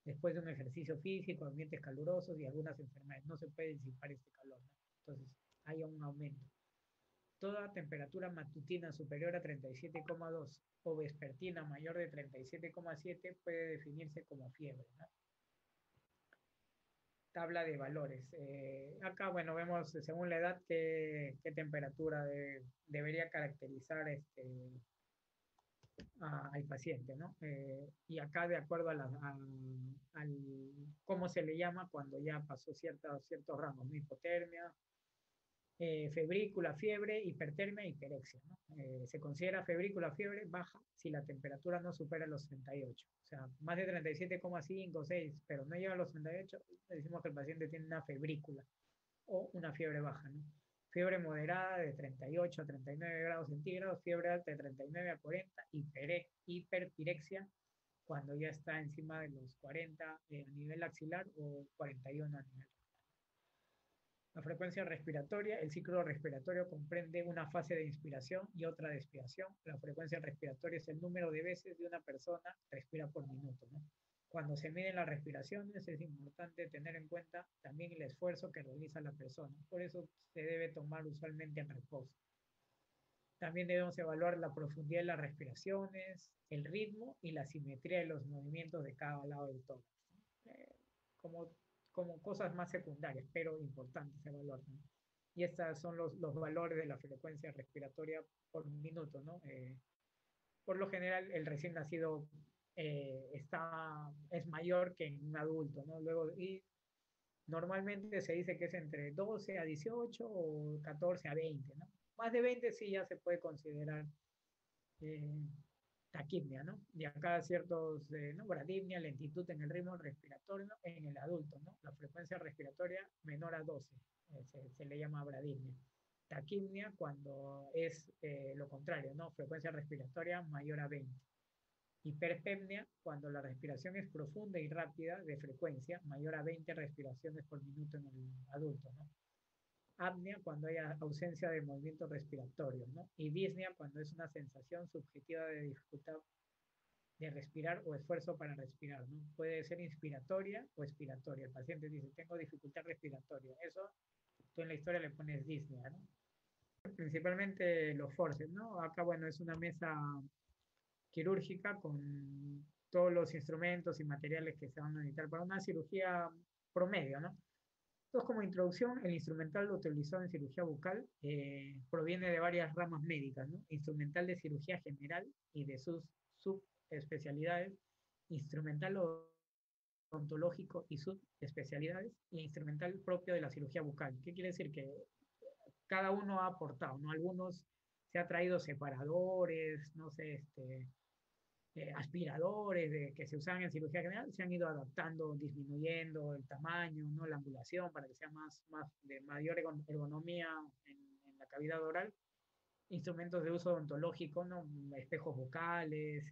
Después de un ejercicio físico, ambientes calurosos y algunas enfermedades, no se puede disipar este calor, ¿no? Entonces, hay un aumento. Toda temperatura matutina superior a 37,2 o vespertina mayor de 37,7 puede definirse como fiebre, ¿no? Tabla de valores. Acá, bueno, vemos según la edad qué temperatura debería caracterizar al paciente, ¿no? Y acá, de acuerdo al cómo se le llama cuando ya pasó ciertos rangos, ¿no? Hipotermia, febrícula, fiebre, hipertermia, hiperexia, ¿no? Se considera febrícula, fiebre baja si la temperatura no supera los 38. O sea, más de 37,5, 6, pero no llega a los 38, decimos que el paciente tiene una febrícula o una fiebre baja, ¿no? Fiebre moderada de 38 a 39 grados centígrados, fiebre alta de 39 a 40, hiperpirexia cuando ya está encima de los 40 a nivel axilar o 41 a nivel. La frecuencia respiratoria, el ciclo respiratorio comprende una fase de inspiración y otra de expiración. La frecuencia respiratoria es el número de veces de una persona respira por minuto, ¿no? Cuando se miden las respiraciones es importante tener en cuenta también el esfuerzo que realiza la persona. Por eso se debe tomar usualmente en reposo. También debemos evaluar la profundidad de las respiraciones, el ritmo y la simetría de los movimientos de cada lado del tórax, ¿no? Como cosas más secundarias, pero importantes evaluar, ¿no? Y estos son los valores de la frecuencia respiratoria por minuto, ¿no? Por lo general, el recién nacido es mayor que en un adulto, ¿no? Luego, y normalmente se dice que es entre 12 a 18 o 14 a 20, ¿no? Más de 20 sí ya se puede considerar eh, taquipnia, ¿no? Y acá ciertos, ¿no? Bradipnia, lentitud en el ritmo respiratorio, ¿no? En el adulto, ¿no? La frecuencia respiratoria menor a 12, se le llama bradipnia. Taquipnia cuando es lo contrario, ¿no? Frecuencia respiratoria mayor a 20. Hiperpnea cuando la respiración es profunda y rápida de frecuencia mayor a 20 respiraciones por minuto en el adulto, ¿no? Apnea cuando hay ausencia de movimiento respiratorio, ¿no? Y disnea cuando es una sensación subjetiva de dificultad de respirar o esfuerzo para respirar, ¿no? Puede ser inspiratoria o expiratoria. El paciente dice, tengo dificultad respiratoria. Eso, tú en la historia le pones disnea, ¿no? Principalmente los forceps, ¿no? Acá, bueno, es una mesa quirúrgica con todos los instrumentos y materiales que se van a necesitar para una cirugía promedio, ¿no? Entonces, como introducción, el instrumental utilizado en cirugía bucal proviene de varias ramas médicas, ¿no? Instrumental de cirugía general y de sus subespecialidades, instrumental odontológico y subespecialidades, y instrumental propio de la cirugía bucal. ¿Qué quiere decir? Que cada uno ha aportado, ¿no? Algunos se ha traído separadores, no sé, aspiradores que se usaban en cirugía general, se han ido adaptando, disminuyendo el tamaño, ¿no? La angulación para que sea de mayor ergonomía en la cavidad oral. Instrumentos de uso odontológico, ¿no? Espejos bucales,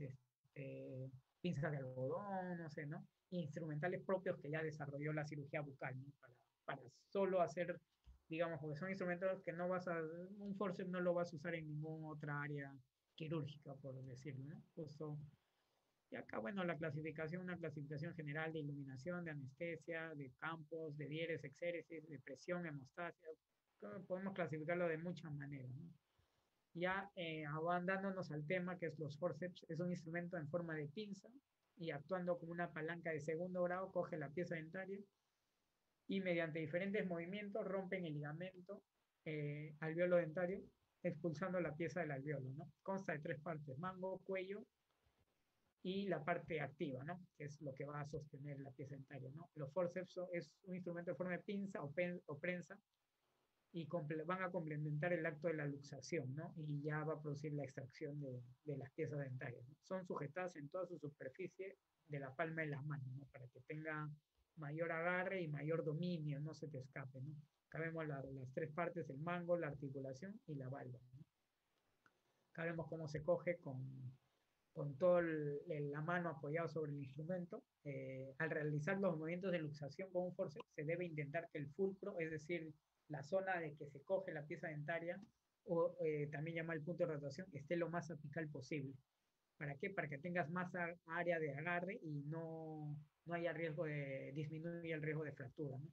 pinzas de algodón, no sé, ¿no? Instrumentales propios que ya desarrolló la cirugía bucal, ¿no? Para solo hacer, digamos, porque son instrumentos que no vas a, un forceps no lo vas a usar en ninguna otra área quirúrgica, por decirlo, ¿no? Justo, y acá, bueno, la clasificación, una clasificación general de iluminación, de anestesia, de campos, de dieres, exéresis, de presión, hemostasia, podemos clasificarlo de muchas maneras, ¿no? Ya abandonándonos al tema que es los forceps, es un instrumento en forma de pinza y actuando como una palanca de segundo grado, coge la pieza dentaria y mediante diferentes movimientos rompen el ligamento alveolo dentario, expulsando la pieza del alveolo, ¿no? Consta de tres partes, mango, cuello y la parte activa, ¿no? Que es lo que va a sostener la pieza dentaria, ¿no? Los forceps es un instrumento en forma de pinza o prensa y van a complementar el acto de la luxación, ¿no? Y ya va a producir la extracción de las piezas dentarias, ¿no? Son sujetadas en toda su superficie de la palma de la mano, ¿no? Para que tenga mayor agarre y mayor dominio, no se te escape, ¿no? Acá vemos las tres partes, el mango, la articulación y la válvula, ¿no? Acá vemos cómo se coge con toda la mano apoyada sobre el instrumento. Al realizar los movimientos de luxación con un forceps, se debe intentar que el fulcro, es decir, la zona de que se coge la pieza dentaria, o también llamada el punto de rotación, esté lo más apical posible. ¿Para qué? Para que tengas más área de agarre y no haya riesgo disminuye el riesgo de fractura, ¿no?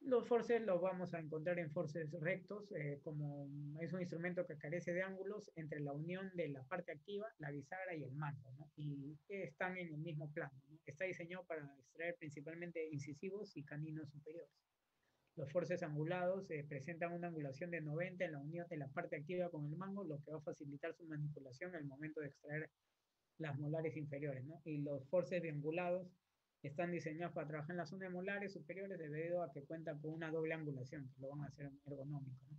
Los forceps los vamos a encontrar en forceps rectos, como es un instrumento que carece de ángulos entre la unión de la parte activa, la bisagra y el mango, ¿no? Y están en el mismo plano, ¿no? Está diseñado para extraer principalmente incisivos y caninos superiores. Los forceps angulados presentan una angulación de 90 en la unión de la parte activa con el mango, lo que va a facilitar su manipulación en el momento de extraer las molares inferiores, ¿no? Y los forceps angulados están diseñados para trabajar en las zonas molares superiores debido a que cuentan con una doble angulación, que lo van a hacer ergonómico, ¿no?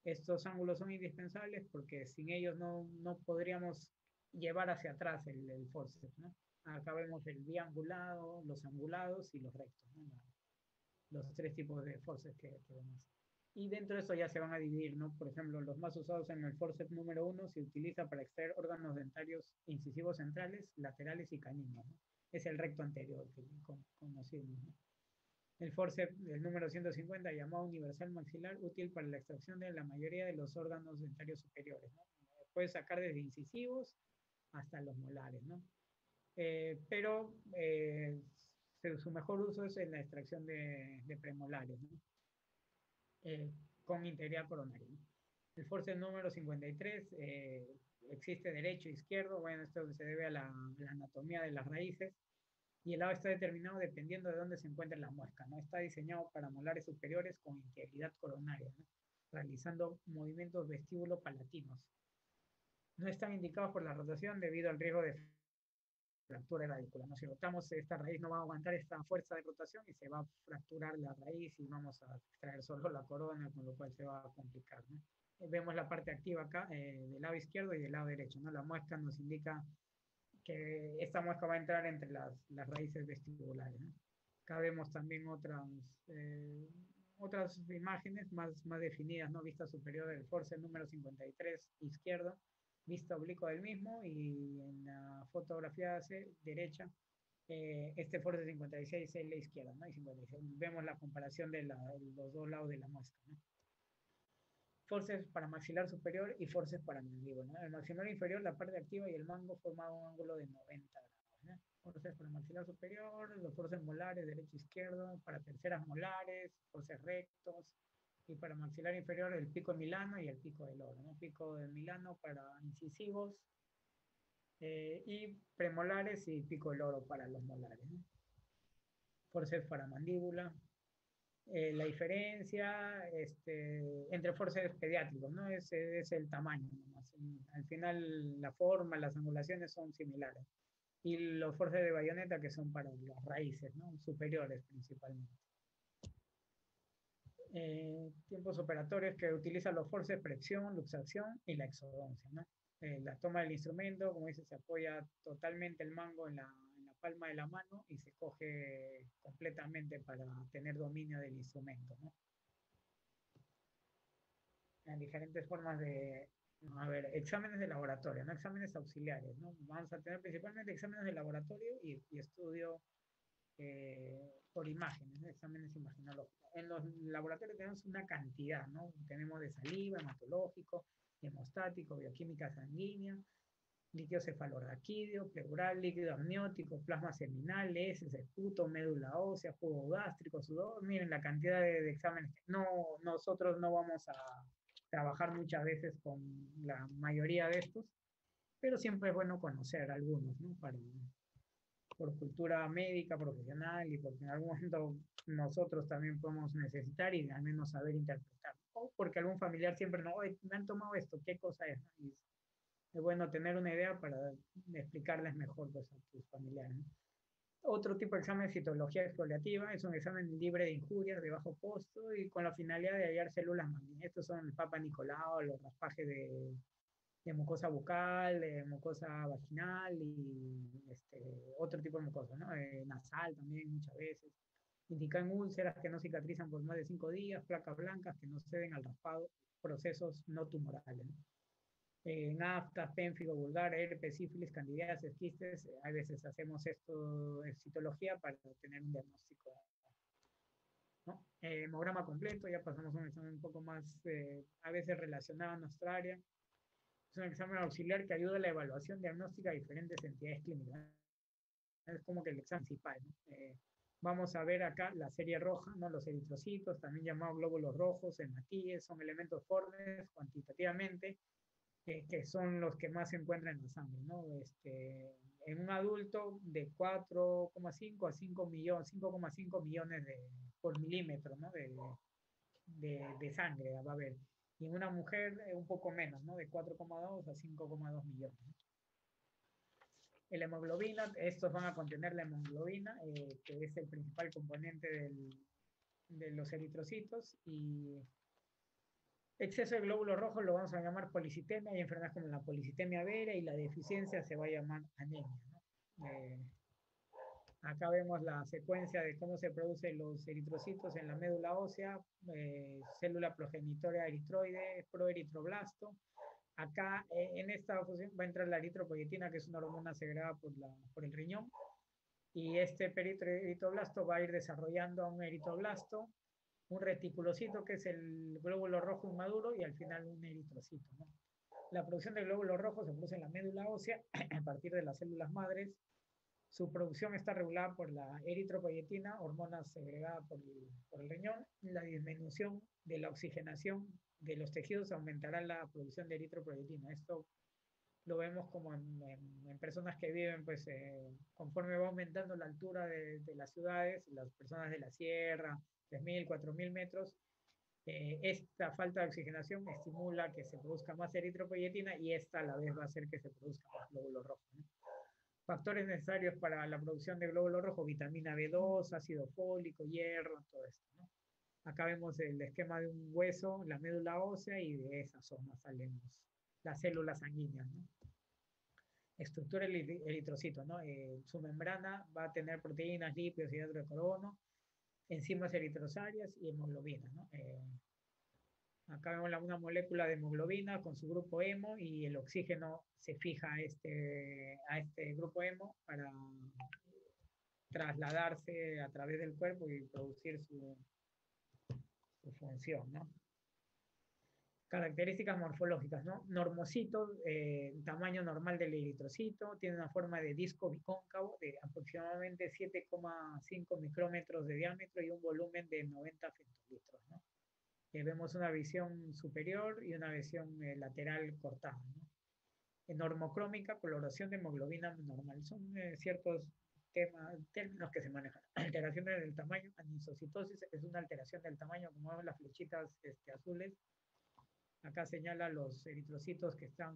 Estos ángulos son indispensables porque sin ellos no podríamos llevar hacia atrás el forceps, ¿no? Acá vemos el biangulado, los angulados y los rectos, ¿no? Los tres tipos de forceps que vemos. Y dentro de eso ya se van a dividir, ¿no? Por ejemplo, los más usados en el forceps número 1 se utiliza para extraer órganos dentarios incisivos centrales, laterales y caninos, ¿no? Es el recto anterior que conocimos, ¿no? El forceps del número 150, llamado universal maxilar, útil para la extracción de la mayoría de los órganos dentarios superiores, ¿no? Puede sacar desde incisivos hasta los molares, ¿no? Pero su mejor uso es en la extracción de premolares, ¿no? eh, con integridad coronaria, ¿no? El forceps número 53 existe derecho e izquierdo, bueno, esto se debe a la anatomía de las raíces, y el lado está determinado dependiendo de dónde se encuentre la muesca, ¿no? Está diseñado para molares superiores con integridad coronaria, ¿no? Realizando movimientos vestíbulo-palatinos. No están indicados por la rotación debido al riesgo de fractura radícula, ¿no? Si rotamos esta raíz no va a aguantar esta fuerza de rotación y se va a fracturar la raíz y vamos a extraer solo la corona, con lo cual se va a complicar, ¿no? Vemos la parte activa acá del lado izquierdo y del lado derecho, ¿no? La muesca nos indica que esta muesca va a entrar entre las raíces vestibulares, ¿no? Acá vemos también otras imágenes más definidas, ¿no? Vista superior del forceps número 53 izquierdo, vista oblicua del mismo, y en la fotografía derecha, este forceps 56 es la izquierda, ¿no? Y 56. Vemos la comparación de los dos lados de la muesca, ¿no? Forceps para maxilar superior y forceps para mandíbula, ¿no? El maxilar inferior, la parte activa y el mango forman un ángulo de 90 grados, ¿no? Forceps para maxilar superior, los forceps molares, derecho e izquierdo, para terceras molares, forceps rectos, y para maxilar inferior el pico de Milano y el pico del oro, ¿no? Pico de Milano para incisivos, y premolares y pico del oro para los molares, ¿no? Forceps para mandíbula, la diferencia entre forceps pediátricos, ¿no? Es el tamaño nomás. Al final la forma, las angulaciones son similares. Y los forceps de bayoneta que son para las raíces, ¿no? Superiores principalmente. Tiempos operatorios que utilizan los forces, presión, luxación y la exodoncia, ¿no? La toma del instrumento, como dice, se apoya totalmente el mango en la palma de la mano y se coge completamente para tener dominio del instrumento, ¿no? En diferentes formas de, a ver, exámenes de laboratorio, no exámenes auxiliares, ¿no? Vamos a tener principalmente exámenes de laboratorio y estudio por imágenes, ¿no? Exámenes imagenológicos. En los laboratorios tenemos una cantidad, ¿no? Tenemos de saliva, hematológico, hemostático, bioquímica sanguínea, líquido cefalorraquídeo, pleural, líquido amniótico, plasma seminal, heces, esputo, médula ósea, jugo gástrico, sudor. Miren la cantidad de exámenes. No, nosotros no vamos a trabajar muchas veces con la mayoría de estos, pero siempre es bueno conocer algunos, ¿no? Por cultura médica, profesional y porque en algún momento nosotros también podemos necesitar y al menos saber interpretar. O porque algún familiar siempre no, "Oye, me han tomado esto, ¿qué cosa es?" Y es bueno tener una idea para explicarles mejor pues, a tus familiares, ¿no? Otro tipo de examen es citología exfoliativa, es un examen libre de injurias de bajo costo y con la finalidad de hallar células malignas. Estos son el Papa Nicolau, los raspajes de mucosa bucal, de mucosa vaginal y otro tipo de mucosa, ¿no? Nasal también muchas veces. Indican úlceras que no cicatrizan por más de 5 días, placas blancas que no ceden al raspado, procesos no tumorales, ¿no? Aftas, pénfigo vulgar, herpes, sífilis, candidiasis, quistes, a veces hacemos esto en citología para tener un diagnóstico, ¿no? Hemograma completo, ya pasamos a un examen un poco más, a veces relacionado a nuestra área. Es un examen auxiliar que ayuda a la evaluación diagnóstica de diferentes entidades clínicas. Es como que el examen principal, ¿no? Vamos a ver acá la serie roja, ¿no? Los eritrocitos, también llamados glóbulos rojos, hematíes, son elementos formes cuantitativamente, que son los que más se encuentran en la sangre, ¿no? En un adulto de 4,5 a 5 millones, 5,5 millones por milímetro, ¿no? De sangre va a haber. Y en una mujer un poco menos, ¿no? De 4,2 a 5,2 millones. La hemoglobina, estos van a contener la hemoglobina, que es el principal componente de los eritrocitos, y exceso de glóbulos rojos lo vamos a llamar policitemia. Hay enfermedades como la policitemia vera y la deficiencia se va a llamar anemia, ¿no? Acá vemos la secuencia de cómo se producen los eritrocitos en la médula ósea, célula progenitora eritroide, proeritroblasto. Acá en esta función va a entrar la eritropoyetina, que es una hormona segregada por el riñón, y este peritroblasto va a ir desarrollando a un eritroblasto, un reticulocito, que es el glóbulo rojo inmaduro, y al final un eritrocito, ¿no? La producción de glóbulos rojos se produce en la médula ósea a partir de las células madres. Su producción está regulada por la eritropoyetina, hormona segregada por el riñón. La disminución de la oxigenación de los tejidos aumentará la producción de eritropoyetina. Esto lo vemos como en personas que viven, pues, conforme va aumentando la altura de las ciudades, las personas de la sierra, 3.000, 4.000 metros, esta falta de oxigenación estimula que se produzca más eritropoyetina y esta a la vez va a hacer que se produzca más glóbulos rojos, ¿no? Factores necesarios para la producción de glóbulos rojos: vitamina B2, ácido fólico, hierro, todo esto, ¿no? Acá vemos el esquema de un hueso, la médula ósea, y de esa zona salen las células sanguíneas, ¿no? Estructura el eritrocito, ¿no? Su membrana va a tener proteínas, lípidos, hidratos de carbono, enzimas eritrosarias y hemoglobina, ¿no? Acá vemos una molécula de hemoglobina con su grupo hemo, y el oxígeno se fija a este grupo hemo para trasladarse a través del cuerpo y producir su función, ¿no? Características morfológicas, ¿no? Normocito, tamaño normal del eritrocito, tiene una forma de disco bicóncavo de aproximadamente 7,5 micrómetros de diámetro y un volumen de 90 femtolitros, ¿no? Vemos una visión superior y una visión lateral cortada, ¿no? Normocrómica, coloración de hemoglobina normal. Son ciertos términos que se manejan. Alteraciones del tamaño, anisocitosis es una alteración del tamaño, como vemos las flechitas azules. Acá señala los eritrocitos que están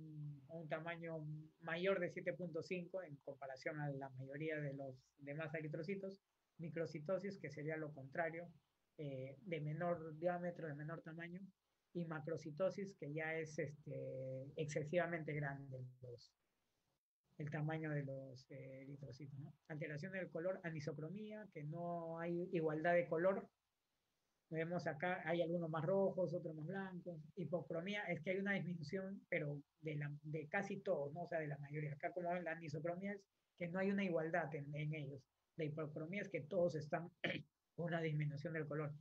a un tamaño mayor de 7,5 en comparación a la mayoría de los demás eritrocitos. Microcitosis, que sería lo contrario, de menor diámetro, de menor tamaño, y macrocitosis, que ya es excesivamente grande el tamaño de los eritrocitos, ¿no? Alteración del color, anisocromía, que no hay igualdad de color. Vemos acá, hay algunos más rojos, otros más blancos. Hipocromía es que hay una disminución, pero de casi todos, ¿no? O sea, de la mayoría. Acá como ven, la anisocromía es que no hay una igualdad en ellos. La hipocromía es que todos están con una disminución del color.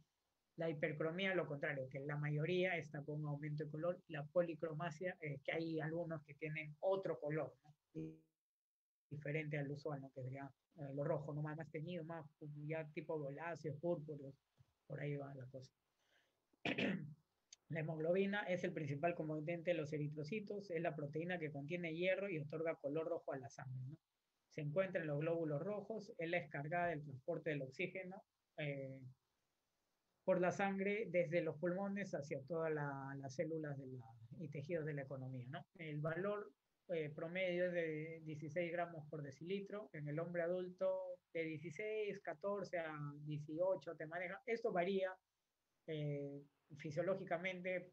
La hipercromía, lo contrario, que la mayoría está con un aumento de color. La policromasia, que hay algunos que tienen otro color, ¿no? Diferente al usual, ¿no? Que sería lo rojo, ¿no? Más teñido, más ya tipo violáceo, púrpura, por ahí va la cosa. La hemoglobina es el principal componente de los eritrocitos, es la proteína que contiene hierro y otorga color rojo a la sangre, ¿no? Se encuentra en los glóbulos rojos, es la descargada del transporte del oxígeno por la sangre desde los pulmones hacia todas las células y tejidos de la economía, ¿no? El valor promedio es de 16 gramos por decilitro, en el hombre adulto de 16, 14 a 18 te maneja. Esto varía eh, fisiológicamente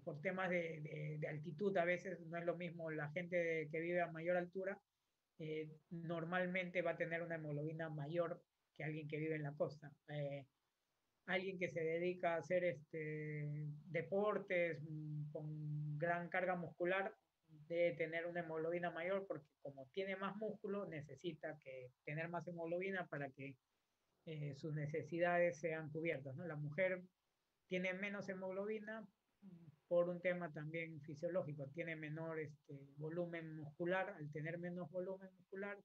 por temas de altitud, a veces no es lo mismo la gente que vive a mayor altura, normalmente va a tener una hemoglobina mayor que alguien que vive en la costa. Alguien que se dedica a hacer deportes con gran carga muscular debe tener una hemoglobina mayor porque como tiene más músculo necesita tener más hemoglobina para que sus necesidades sean cubiertas, ¿no? La mujer tiene menos hemoglobina por un tema también fisiológico, tiene menor volumen muscular, al tener menos volumen muscular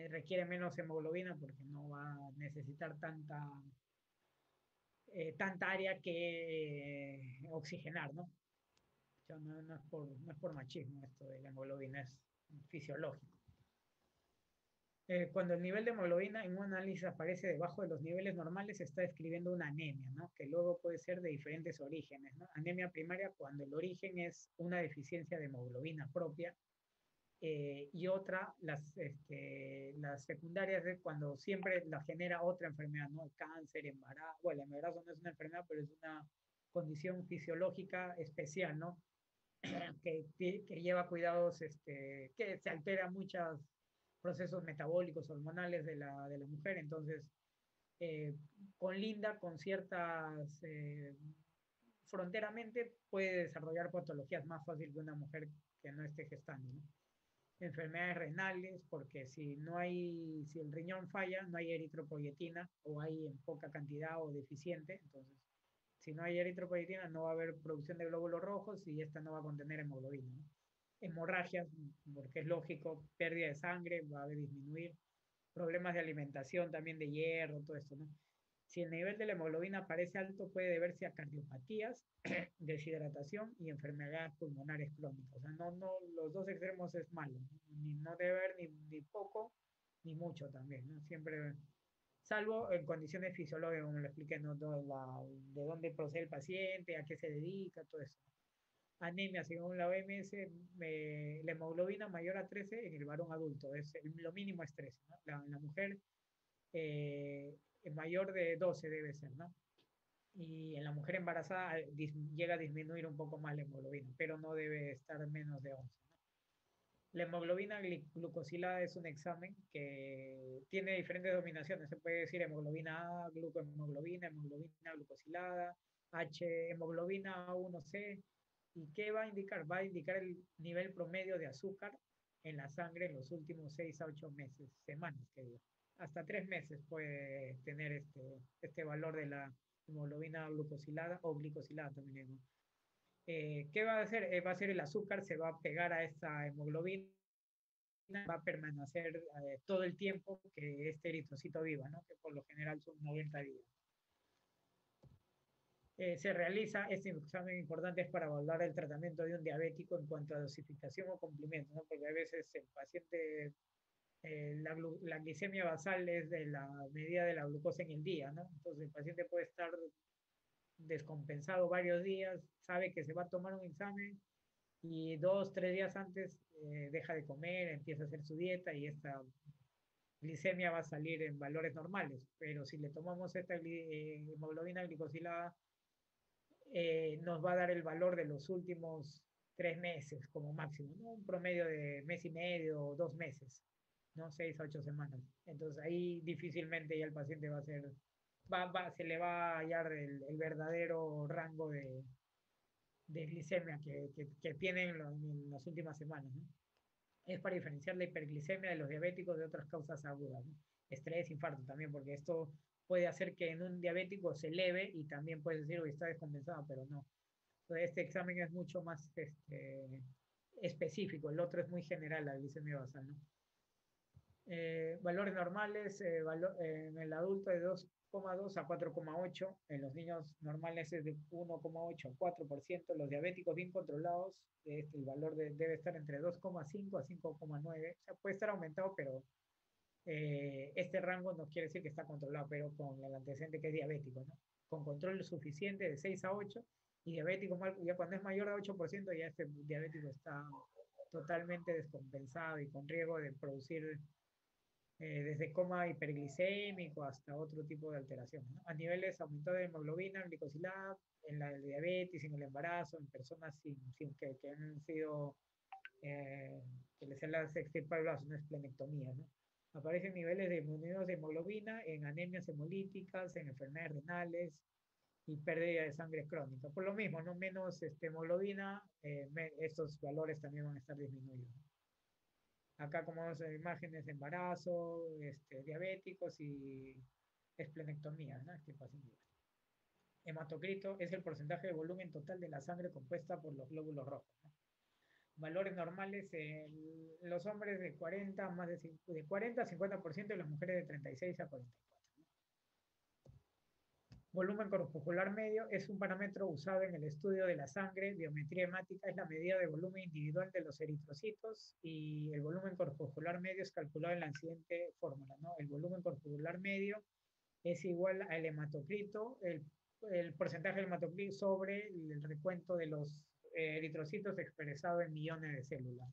requiere menos hemoglobina porque no va a necesitar tanta área que oxigenar, ¿no? O sea, no es por machismo esto de la hemoglobina, es fisiológico. Cuando el nivel de hemoglobina en un análisis aparece debajo de los niveles normales, se está describiendo una anemia, ¿no? Que luego puede ser de diferentes orígenes, ¿no? Anemia primaria cuando el origen es una deficiencia de hemoglobina propia y otra, las secundarias es cuando siempre la genera otra enfermedad, ¿no? Cáncer, embarazo, bueno, el embarazo no es una enfermedad, pero es una condición fisiológica especial, ¿no? que lleva cuidados, que se altera muchos procesos metabólicos, hormonales de la mujer, entonces eh, colinda con ciertas, fronteramente puede desarrollar patologías más fácil que una mujer que no esté gestando, ¿no? Enfermedades renales, porque si el riñón falla, no hay eritropoyetina o hay en poca cantidad o deficiente, entonces si no hay eritropoyetina no va a haber producción de glóbulos rojos y esta no va a contener hemoglobina, ¿no? Hemorragias, porque es lógico, pérdida de sangre va a disminuir, problemas de alimentación también de hierro, todo esto, ¿no? Si el nivel de la hemoglobina parece alto, puede deberse a cardiopatías, deshidratación y enfermedades pulmonares crónicas. O sea, los dos extremos es malo. No debe haber ni poco ni mucho también, ¿no? Siempre, salvo en condiciones fisiológicas, como lo expliqué, ¿no? De dónde procede el paciente, a qué se dedica, todo eso. Anemia, según la OMS, la hemoglobina mayor a 13 en el varón adulto, lo mínimo es 13, ¿no? La mujer eh, mayor de 12 debe ser, ¿no? Y en la mujer embarazada llega a disminuir un poco más la hemoglobina, pero no debe estar menos de 11, ¿no? La hemoglobina glucosilada es un examen que tiene diferentes dominaciones. Se puede decir hemoglobina A, glucohemoglobina, hemoglobina glucosilada, H, hemoglobina A1C. ¿Y qué va a indicar? Va a indicar el nivel promedio de azúcar en la sangre en los últimos 6 a 8 meses, semanas, que digo. Hasta 3 meses puede tener este valor de la hemoglobina glucosilada o glicosilada también, ¿no? ¿Qué va a hacer? Va a ser el azúcar, se va a pegar a esta hemoglobina, va a permanecer todo el tiempo que este eritrocito viva, ¿no? Que por lo general son 90 días. Se realiza este examen importante es para evaluar el tratamiento de un diabético en cuanto a dosificación o cumplimiento, ¿no? Porque a veces el paciente, la glicemia basal es de la medida de la glucosa en el día, ¿no? Entonces el paciente puede estar descompensado varios días, sabe que se va a tomar un examen y 2, 3 días antes deja de comer, empieza a hacer su dieta y esta glicemia va a salir en valores normales, pero si le tomamos esta hemoglobina glicosilada, nos va a dar el valor de los últimos 3 meses como máximo, ¿no? Un promedio de mes y medio o 2 meses, ¿no? 6 a 8 semanas. Entonces ahí difícilmente ya el paciente va a ser, se le va a hallar el verdadero rango de glicemia que tienen en las últimas semanas, ¿no? Es para diferenciar la hiperglicemia de los diabéticos de otras causas agudas, ¿no? Estrés, infarto también, porque esto puede hacer que en un diabético se eleve y también puede decir, que está descompensado, pero no. Entonces, este examen es mucho más específico, el otro es muy general, la glicemia basal, ¿no? Valores normales, en el adulto de 2,2 a 4,8, en los niños normales es de 1,8 a 4%, los diabéticos bien controlados, el valor debe estar entre 2,5 a 5,9, o sea, puede estar aumentado, pero este rango no quiere decir que está controlado, pero con el antecedente que es diabético, ¿no? Con control suficiente de 6 a 8, y diabético, ya cuando es mayor de 8%, ya este diabético está totalmente descompensado y con riesgo de producir desde coma hiperglicémico hasta otro tipo de alteraciones, ¿no? A niveles aumentados de hemoglobina, glicosilada, en la diabetes, en el embarazo, en personas que han sido, eh, que les han las extirpadas una esplenectomía, ¿no? Aparecen niveles de hemoglobina en anemias hemolíticas, en enfermedades renales y pérdida de sangre crónica. Por lo mismo, no menos hemoglobina, estos valores también van a estar disminuidos, ¿no? Acá como vemos imágenes de embarazo, diabéticos y esplenectomía, ¿no? Este paciente. Hematocrito es el porcentaje de volumen total de la sangre compuesta por los glóbulos rojos, ¿no? Valores normales en los hombres de 40, de 40 a 50% y las mujeres de 36 a 44. Volumen corpuscular medio es un parámetro usado en el estudio de la sangre. Biometría hemática es la medida de volumen individual de los eritrocitos y el volumen corpuscular medio es calculado en la siguiente fórmula, ¿no? El volumen corpuscular medio es igual al hematocrito, el porcentaje del hematocrito sobre el recuento de los eritrocitos expresado en millones de células.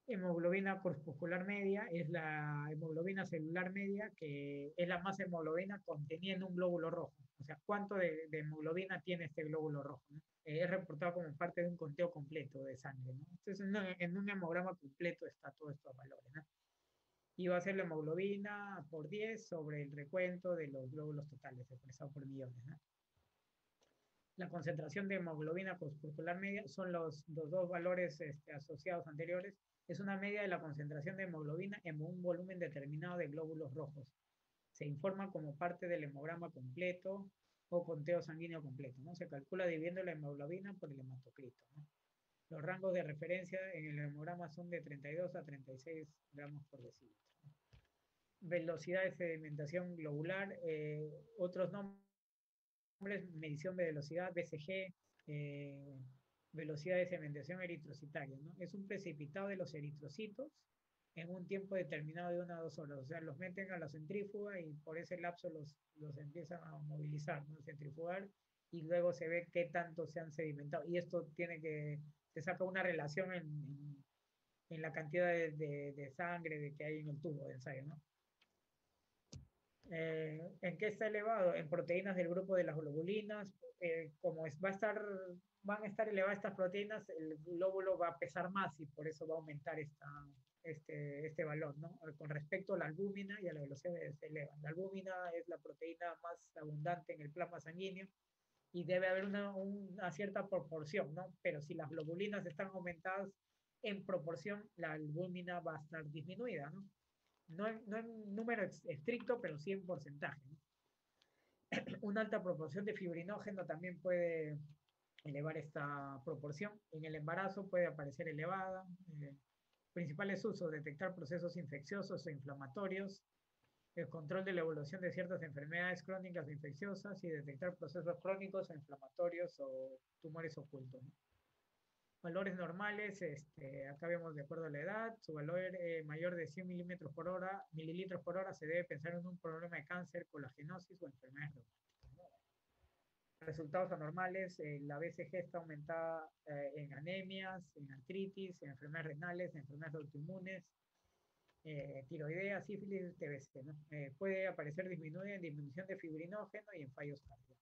Hemoglobina corpuscular media es la hemoglobina celular media, que es la masa hemoglobina contenida en un glóbulo rojo. O sea, ¿cuánto de hemoglobina tiene este glóbulo rojo, ¿no? Es reportado como parte de un conteo completo de sangre, ¿no? Entonces, en un hemograma completo está todos estos valores, ¿no? Y va a ser la hemoglobina por 10 sobre el recuento de los glóbulos totales, expresado por millones, ¿no? La concentración de hemoglobina corpuscular media son los dos valores asociados anteriores. Es una media de la concentración de hemoglobina en un volumen determinado de glóbulos rojos. Se informa como parte del hemograma completo o conteo sanguíneo completo, ¿no? Se calcula dividiendo la hemoglobina por el hematocrito, ¿no? Los rangos de referencia en el hemograma son de 32 a 36 gramos por decilitro. Velocidad de sedimentación globular, otros nombres, medición de velocidad, BCG, velocidad de sedimentación eritrocitaria, ¿no? Es un precipitado de los eritrocitos en un tiempo determinado de 1 a 2 horas. O sea, los meten a la centrífuga y por ese lapso los empiezan a movilizar, ¿no? Centrifugar, y luego se ve qué tanto se han sedimentado. Y esto se saca una relación en la cantidad de sangre que hay en el tubo de ensayo, ¿no? ¿En qué está elevado? En proteínas del grupo de las globulinas. Como van a estar elevadas estas proteínas, el glóbulo va a pesar más y por eso va a aumentar este valor, ¿no? Con respecto a la albúmina y a la velocidad se eleva. La albúmina es la proteína más abundante en el plasma sanguíneo y debe haber una cierta proporción, ¿no? Pero si las globulinas están aumentadas en proporción, la albúmina va a estar disminuida, ¿no? No en número estricto, pero sí en porcentaje, ¿no? Una alta proporción de fibrinógeno también puede elevar esta proporción. En el embarazo puede aparecer elevada. Principales usos: detectar procesos infecciosos e inflamatorios, el control de la evolución de ciertas enfermedades crónicas o infecciosas y detectar procesos crónicos o inflamatorios o tumores ocultos, ¿no? Valores normales, acá vemos de acuerdo a la edad, su valor mayor de 100 mililitros por hora se debe pensar en un problema de cáncer, colagenosis o enfermedades reumáticas, ¿no? Resultados anormales, la BCG está aumentada en anemias, en artritis, en enfermedades renales, en enfermedades autoinmunes, tiroidea, sífilis, TBC, ¿no? Puede aparecer disminuida en disminución de fibrinógeno y en fallos cardíacos.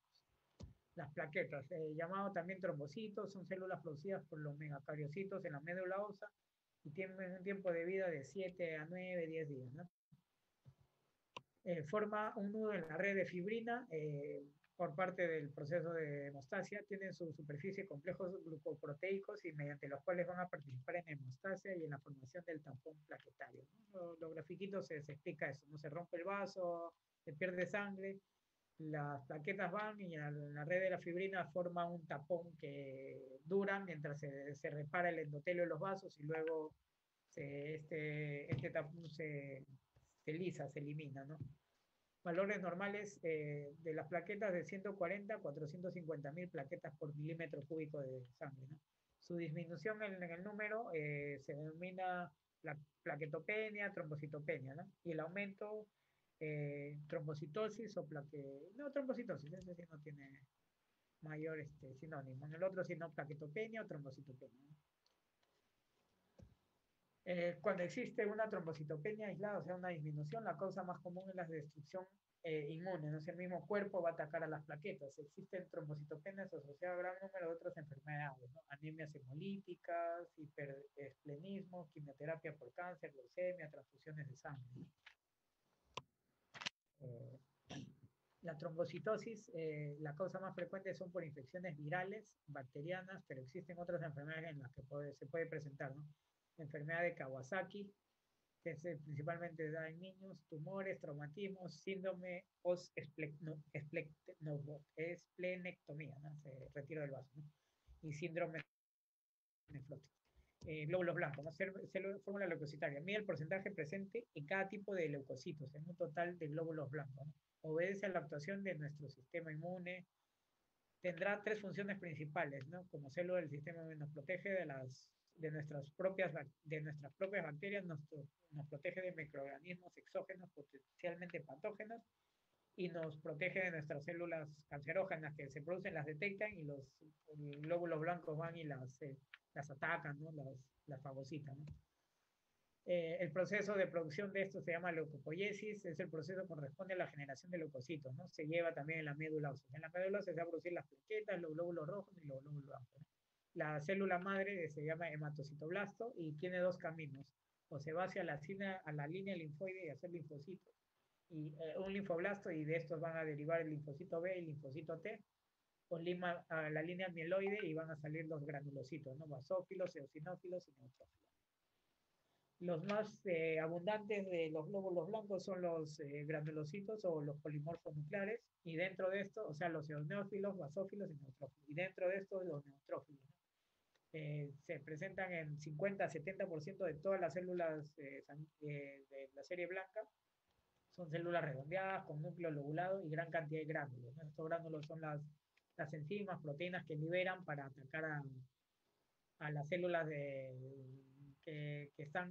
Las plaquetas, llamado también trombocitos, son células producidas por los megacariocitos en la médula ósea y tienen un tiempo de vida de 7 a 9, 10 días, ¿no? Forma un nudo en la red de fibrina por parte del proceso de hemostasia. Tienen su superficie complejos glucoproteicos y mediante los cuales van a participar en hemostasia y en la formación del tampón plaquetario, ¿no? Los grafiquitos se explica eso, ¿no? Se rompe el vaso, se pierde sangre, las plaquetas van y la red de la fibrina forma un tapón que dura mientras se repara el endotelio de los vasos y luego este tapón se lisa, se elimina, ¿no? Valores normales de las plaquetas de 140 a 450.000 plaquetas por milímetro cúbico de sangre, ¿no? Su disminución en el número se denomina plaquetopenia, trombocitopenia, ¿no? Y el aumento, trombocitosis o no, trombocitosis, ese sí no tiene mayor sinónimo. En el otro sí no, plaquetopenia o trombocitopenia, ¿no? Cuando existe una trombocitopenia aislada, o sea, una disminución, la causa más común es la destrucción inmune, ¿no? O sea, el mismo cuerpo va a atacar a las plaquetas. Existen trombocitopenias asociadas a gran número de otras enfermedades, ¿no? Anemias hemolíticas, hiperesplenismo, quimioterapia por cáncer, leucemia, transfusiones de sangre, ¿no? Eh, la trombocitosis, la causa más frecuente son por infecciones virales, bacterianas, pero existen otras enfermedades en las que se puede presentar, ¿no? La enfermedad de Kawasaki, que principalmente da en niños, tumores, traumatismos, síndrome esplenectomía, ¿no? Se retiro del vaso, ¿no? Y síndrome nefrótico. Glóbulos blancos, ¿no? Fórmula leucocitaria. Mide el porcentaje presente en cada tipo de leucocitos, en un total de glóbulos blancos, ¿no? Obedece a la actuación de nuestro sistema inmune. Tendrá tres funciones principales, ¿no? Como célula del sistema inmune, nos protege de nuestras propias bacterias, nos protege de microorganismos exógenos potencialmente patógenos y nos protege de nuestras células cancerógenas que se producen, las detectan y los glóbulos blancos van y las atacan, ¿no? Las fagocitan, ¿no? El proceso de producción de esto se llama leucopoiesis, es el proceso que corresponde a la generación de leucocitos, ¿no? Se lleva también en la médula ósea. En la médula ósea se van a producir las plaquetas, los glóbulos rojos y los glóbulos blancos, ¿no? La célula madre se llama hematocitoblasto y tiene dos caminos, o se va hacia a la línea linfoide y hacer linfocitos, y un linfoblasto, y de estos van a derivar el linfocito B y el linfocito T, o lima a la línea mieloide y van a salir los granulocitos, ¿no? Basófilos, eosinófilos y neutrófilos. Los más abundantes de los glóbulos blancos son los granulocitos o los polimorfos nucleares, y dentro de esto, o sea, los eosinófilos, basófilos y neutrófilos, y dentro de esto los neutrófilos, ¿no? Se presentan en 50-70% de todas las células de la serie blanca. Son células redondeadas con núcleo lobulado y gran cantidad de gránulos, ¿no? Estos gránulos son las enzimas, proteínas que liberan para atacar a las células que están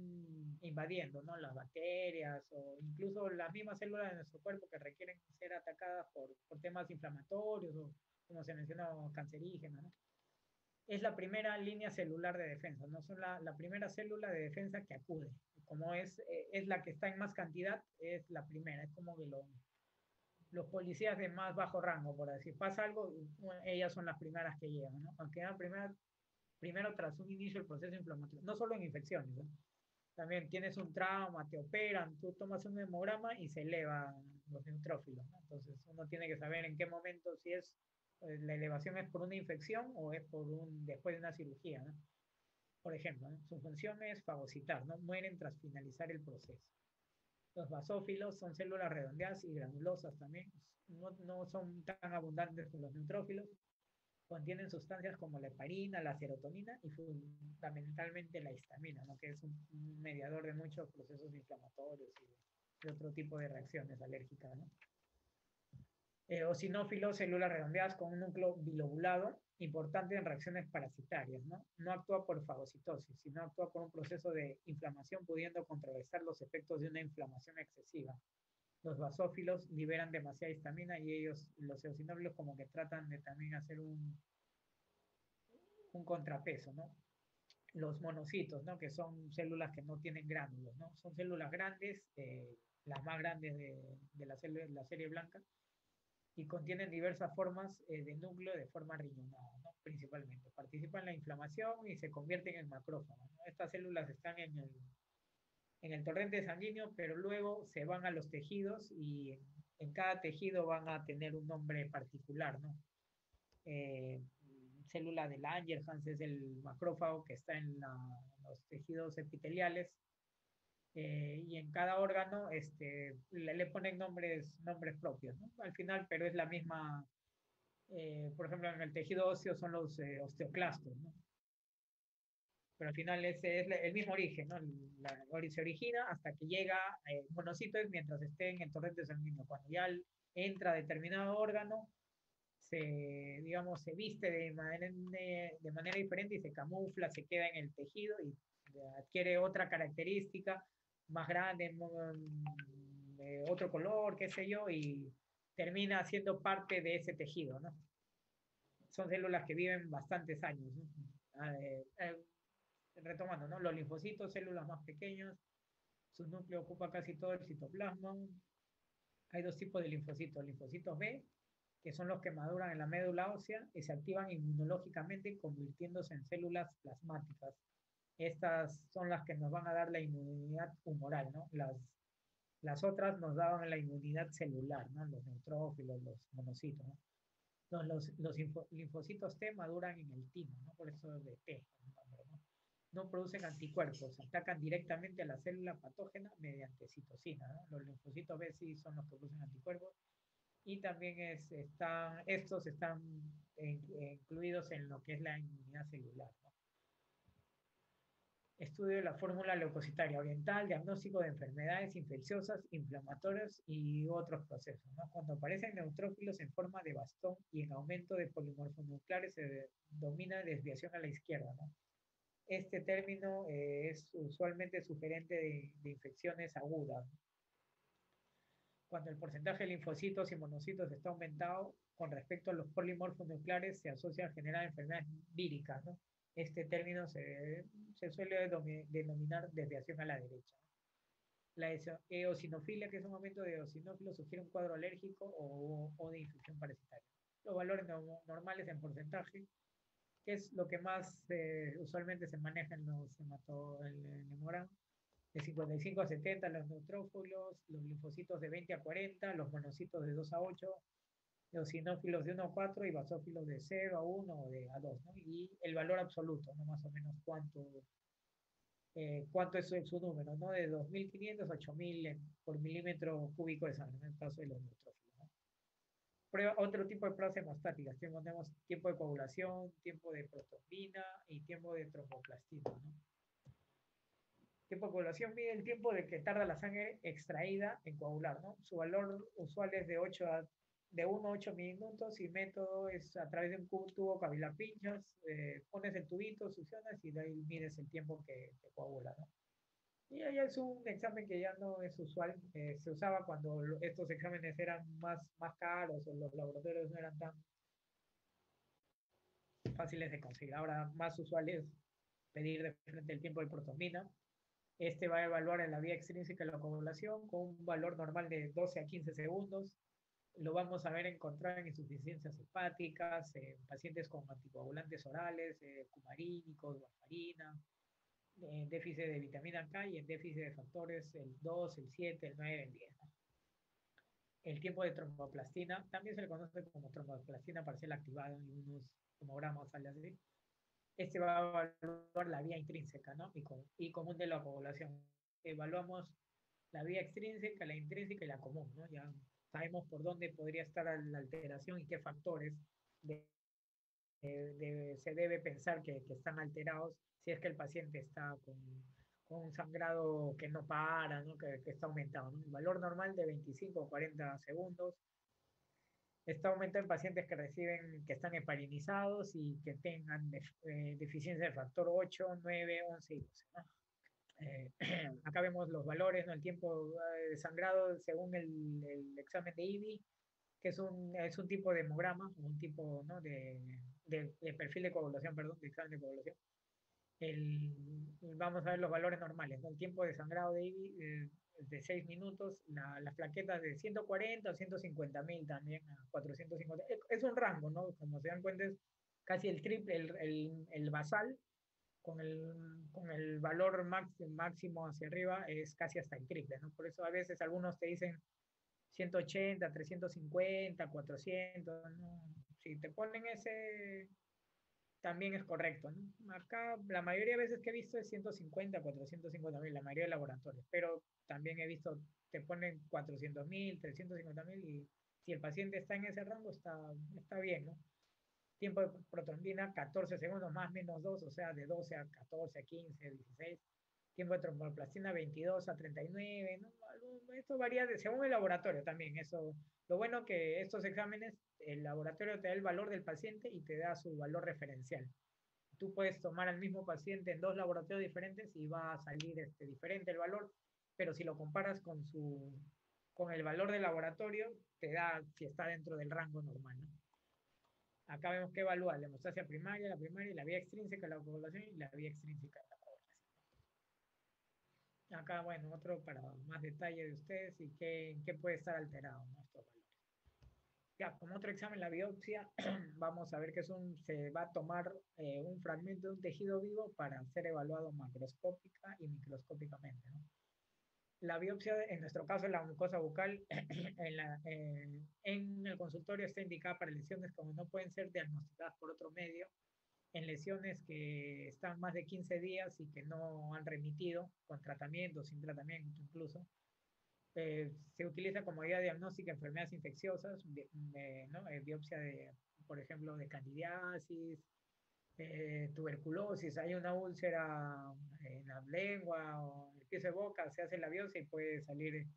invadiendo, ¿no? Las bacterias o incluso las mismas células de nuestro cuerpo que requieren ser atacadas por temas inflamatorios o, como se mencionó, cancerígenos, ¿no? Es la primera línea celular de defensa, ¿no? Son la primera célula de defensa que acude. Como es la que está en más cantidad, es la primera. Es como que los policías de más bajo rango, por decir, pasa algo, ellas son las primeras que llegan, ¿no? Aunque primero tras un inicio del proceso inflamatorio, no solo en infecciones, ¿no? También tienes un trauma, te operan, tú tomas un hemograma y se elevan los neutrófilos, ¿no? Entonces uno tiene que saber en qué momento, si es la elevación es por una infección o es después de una cirugía, ¿no? Por ejemplo, ¿no? Su función es fagocitar, ¿no? Mueren tras finalizar el proceso. Los basófilos son células redondeadas y granulosas también, no son tan abundantes como los neutrófilos. Contienen sustancias como la heparina, la serotonina y fundamentalmente la histamina, ¿no? Que es un mediador de muchos procesos inflamatorios y de otro tipo de reacciones alérgicas, ¿no? Eosinófilos, células redondeadas con un núcleo bilobulado, importante en reacciones parasitarias, ¿no? No actúa por fagocitosis, sino actúa por un proceso de inflamación, pudiendo contrarrestar los efectos de una inflamación excesiva. Los basófilos liberan demasiada histamina y los eosinófilos, como que tratan de también hacer un contrapeso, ¿no? los monocitos, ¿no? Que son células que no tienen gránulos, ¿no? Son células grandes, las más grandes de la serie blanca, y contienen diversas formas de núcleo de forma riñonada, ¿no? Principalmente. Participan en la inflamación y se convierten en macrófagos, ¿no? Estas células están en el torrente sanguíneo, pero luego se van a los tejidos y en cada tejido van a tener un nombre particular, ¿no? Eh, Célula de Langerhans es el macrófago que está en los tejidos epiteliales, y en cada órgano le ponen nombres propios, ¿no? Al final, pero es la misma, por ejemplo, en el tejido óseo son los osteoclastos, ¿no? Pero al final ese es el mismo origen, ¿no? Se origina hasta que llega monocitos mientras esté en el torrente sanguíneo. Cuando ya entra determinado órgano, digamos, se viste de manera diferente y se camufla, se queda en el tejido y adquiere otra característica más grande, otro color, qué sé yo, y termina siendo parte de ese tejido, ¿no? Son células que viven bastantes años, ¿no? Retomando, ¿no? Los linfocitos, células más pequeñas, su núcleo ocupa casi todo el citoplasma. Hay dos tipos de linfocitos: linfocitos B, que son los que maduran en la médula ósea y se activan inmunológicamente convirtiéndose en células plasmáticas. Estas son las que nos van a dar la inmunidad humoral, ¿no? Las otras nos daban la inmunidad celular, ¿no? Los neutrófilos, los monocitos, ¿no? Los linfocitos T maduran en el timo, ¿no? Por eso de T, el nombre, ¿no? No producen anticuerpos, atacan directamente a la célula patógena mediante citocina, ¿no? Los linfocitos B sí son los que producen anticuerpos, y también estos están incluidos en lo que es la inmunidad celular, ¿no? Estudio de la fórmula leucocitaria oriental, diagnóstico de enfermedades infecciosas, inflamatorias y otros procesos, ¿no? Cuando aparecen neutrófilos en forma de bastón y en aumento de polimorfonucleares se domina desviación a la izquierda, ¿no? Este término es usualmente sugerente de infecciones agudas, ¿no? Cuando el porcentaje de linfocitos y monocitos está aumentado con respecto a los polimorfos nucleares, se asocia a generar enfermedades víricas, ¿no? Este término se suele denominar desviación a la derecha. La eosinofilia, que es un aumento de eosinófilos, sugiere un cuadro alérgico o de infección parasitaria. Los valores normales en porcentaje, que es lo que más usualmente se maneja en los hemogramas, de 55 a 70 los neutrófilos, los linfocitos de 20 a 40, los monocitos de 2 a 8, los sinófilos de 1 a 4 y basófilos de 0 a 1 o de a 2, ¿no? Y el valor absoluto, ¿no? Más o menos cuánto es su número, ¿no? De 2.500 a 8.000 por milímetro cúbico de sangre, en el caso de los neutrófilos, ¿no? Otro tipo de pruebas hemostáticas: tenemos tiempo de coagulación, tiempo de protrombina y tiempo de tromboplastina, ¿no? Tiempo de coagulación mide el tiempo de que tarda la sangre extraída en coagular, ¿no? Su valor usual es de 1 a 8 minutos, y método es a través de un tubo cavilar pinchos, pones el tubito, succionas y de ahí mides el tiempo que coagula, ¿no? Y ahí es un examen que ya no es usual, se usaba cuando estos exámenes eran más caros o los laboratorios no eran tan fáciles de conseguir. Ahora más usual es pedir de frente el tiempo de protomina. Este va a evaluar en la vía extrínseca de la coagulación con un valor normal de 12 a 15 segundos. Lo vamos a ver encontrar en insuficiencias hepáticas, en pacientes con anticoagulantes orales, cumarínicos, warfarina, en déficit de vitamina K y en déficit de factores el 2, el 7, el 9, el 10. El tiempo de tromboplastina también se le conoce como tromboplastina parcial activada en unos hemogramas, sale así. Este va a evaluar la vía intrínseca, ¿no? Y común de la coagulación. Evaluamos la vía extrínseca, la intrínseca y la común, ¿no? Ya sabemos por dónde podría estar la alteración y qué factores se debe pensar que están alterados si es que el paciente está con un sangrado que no para, ¿no? Que está aumentado, ¿no? El valor normal de 25 o 40 segundos está aumentado en pacientes que están heparinizados y que tengan deficiencia de factor 8, 9, 11 y 12, ¿no? Acá vemos los valores, ¿no? El tiempo de sangrado según el examen de IBI, que es un tipo de hemograma, un tipo, ¿no? de perfil de coagulación, perdón, de examen de coagulación. vamos a ver los valores normales, ¿no? El tiempo de sangrado de IBI de 6 minutos, las plaquetas de 140 a 150.000 también a 450. Es un rango, ¿no? Como se dan cuenta, es casi el triple, el basal con el valor máximo hacia arriba es casi hasta el triple, ¿no? Por eso a veces algunos te dicen 180, 350, 400, ¿no? Si te ponen ese, también es correcto, ¿no? Acá la mayoría de veces que he visto es 150, 450.000, la mayoría de laboratorios, pero también he visto, te ponen 400.000, 350.000 y si el paciente está en ese rango está bien, ¿no? Tiempo de protrombina 14 segundos más menos 2, o sea, de 12 a 14, a 15, 16. Tiempo de tromboplastina 22 a 39, ¿no? Esto varía según el laboratorio también. Eso, lo bueno que estos exámenes, el laboratorio te da el valor del paciente y te da su valor referencial. Tú puedes tomar al mismo paciente en dos laboratorios diferentes y va a salir diferente el valor, pero si lo comparas con el valor del laboratorio, te da si está dentro del rango normal, ¿no? Acá vemos que evalúa la hemostasia primaria, la primaria, la vía extrínseca de la coagulación y la vía extrínseca de la coagulación. Acá, bueno, otro para más detalle de ustedes y qué puede estar alterado, ¿no? Estos valores. Ya, como otro examen, la biopsia, vamos a ver que se va a tomar un fragmento de un tejido vivo para ser evaluado macroscópica y microscópicamente, ¿no? La biopsia, en nuestro caso, la mucosa bucal, en el consultorio está indicada para lesiones como no pueden ser diagnosticadas por otro medio, en lesiones que están más de 15 días y que no han remitido, con tratamiento, sin tratamiento incluso. Se utiliza como guía diagnóstica enfermedades infecciosas, ¿no? Biopsia de, por ejemplo, de candidiasis, tuberculosis, hay una úlcera en la lengua o en el piso de boca, se hace la biopsia y puede salir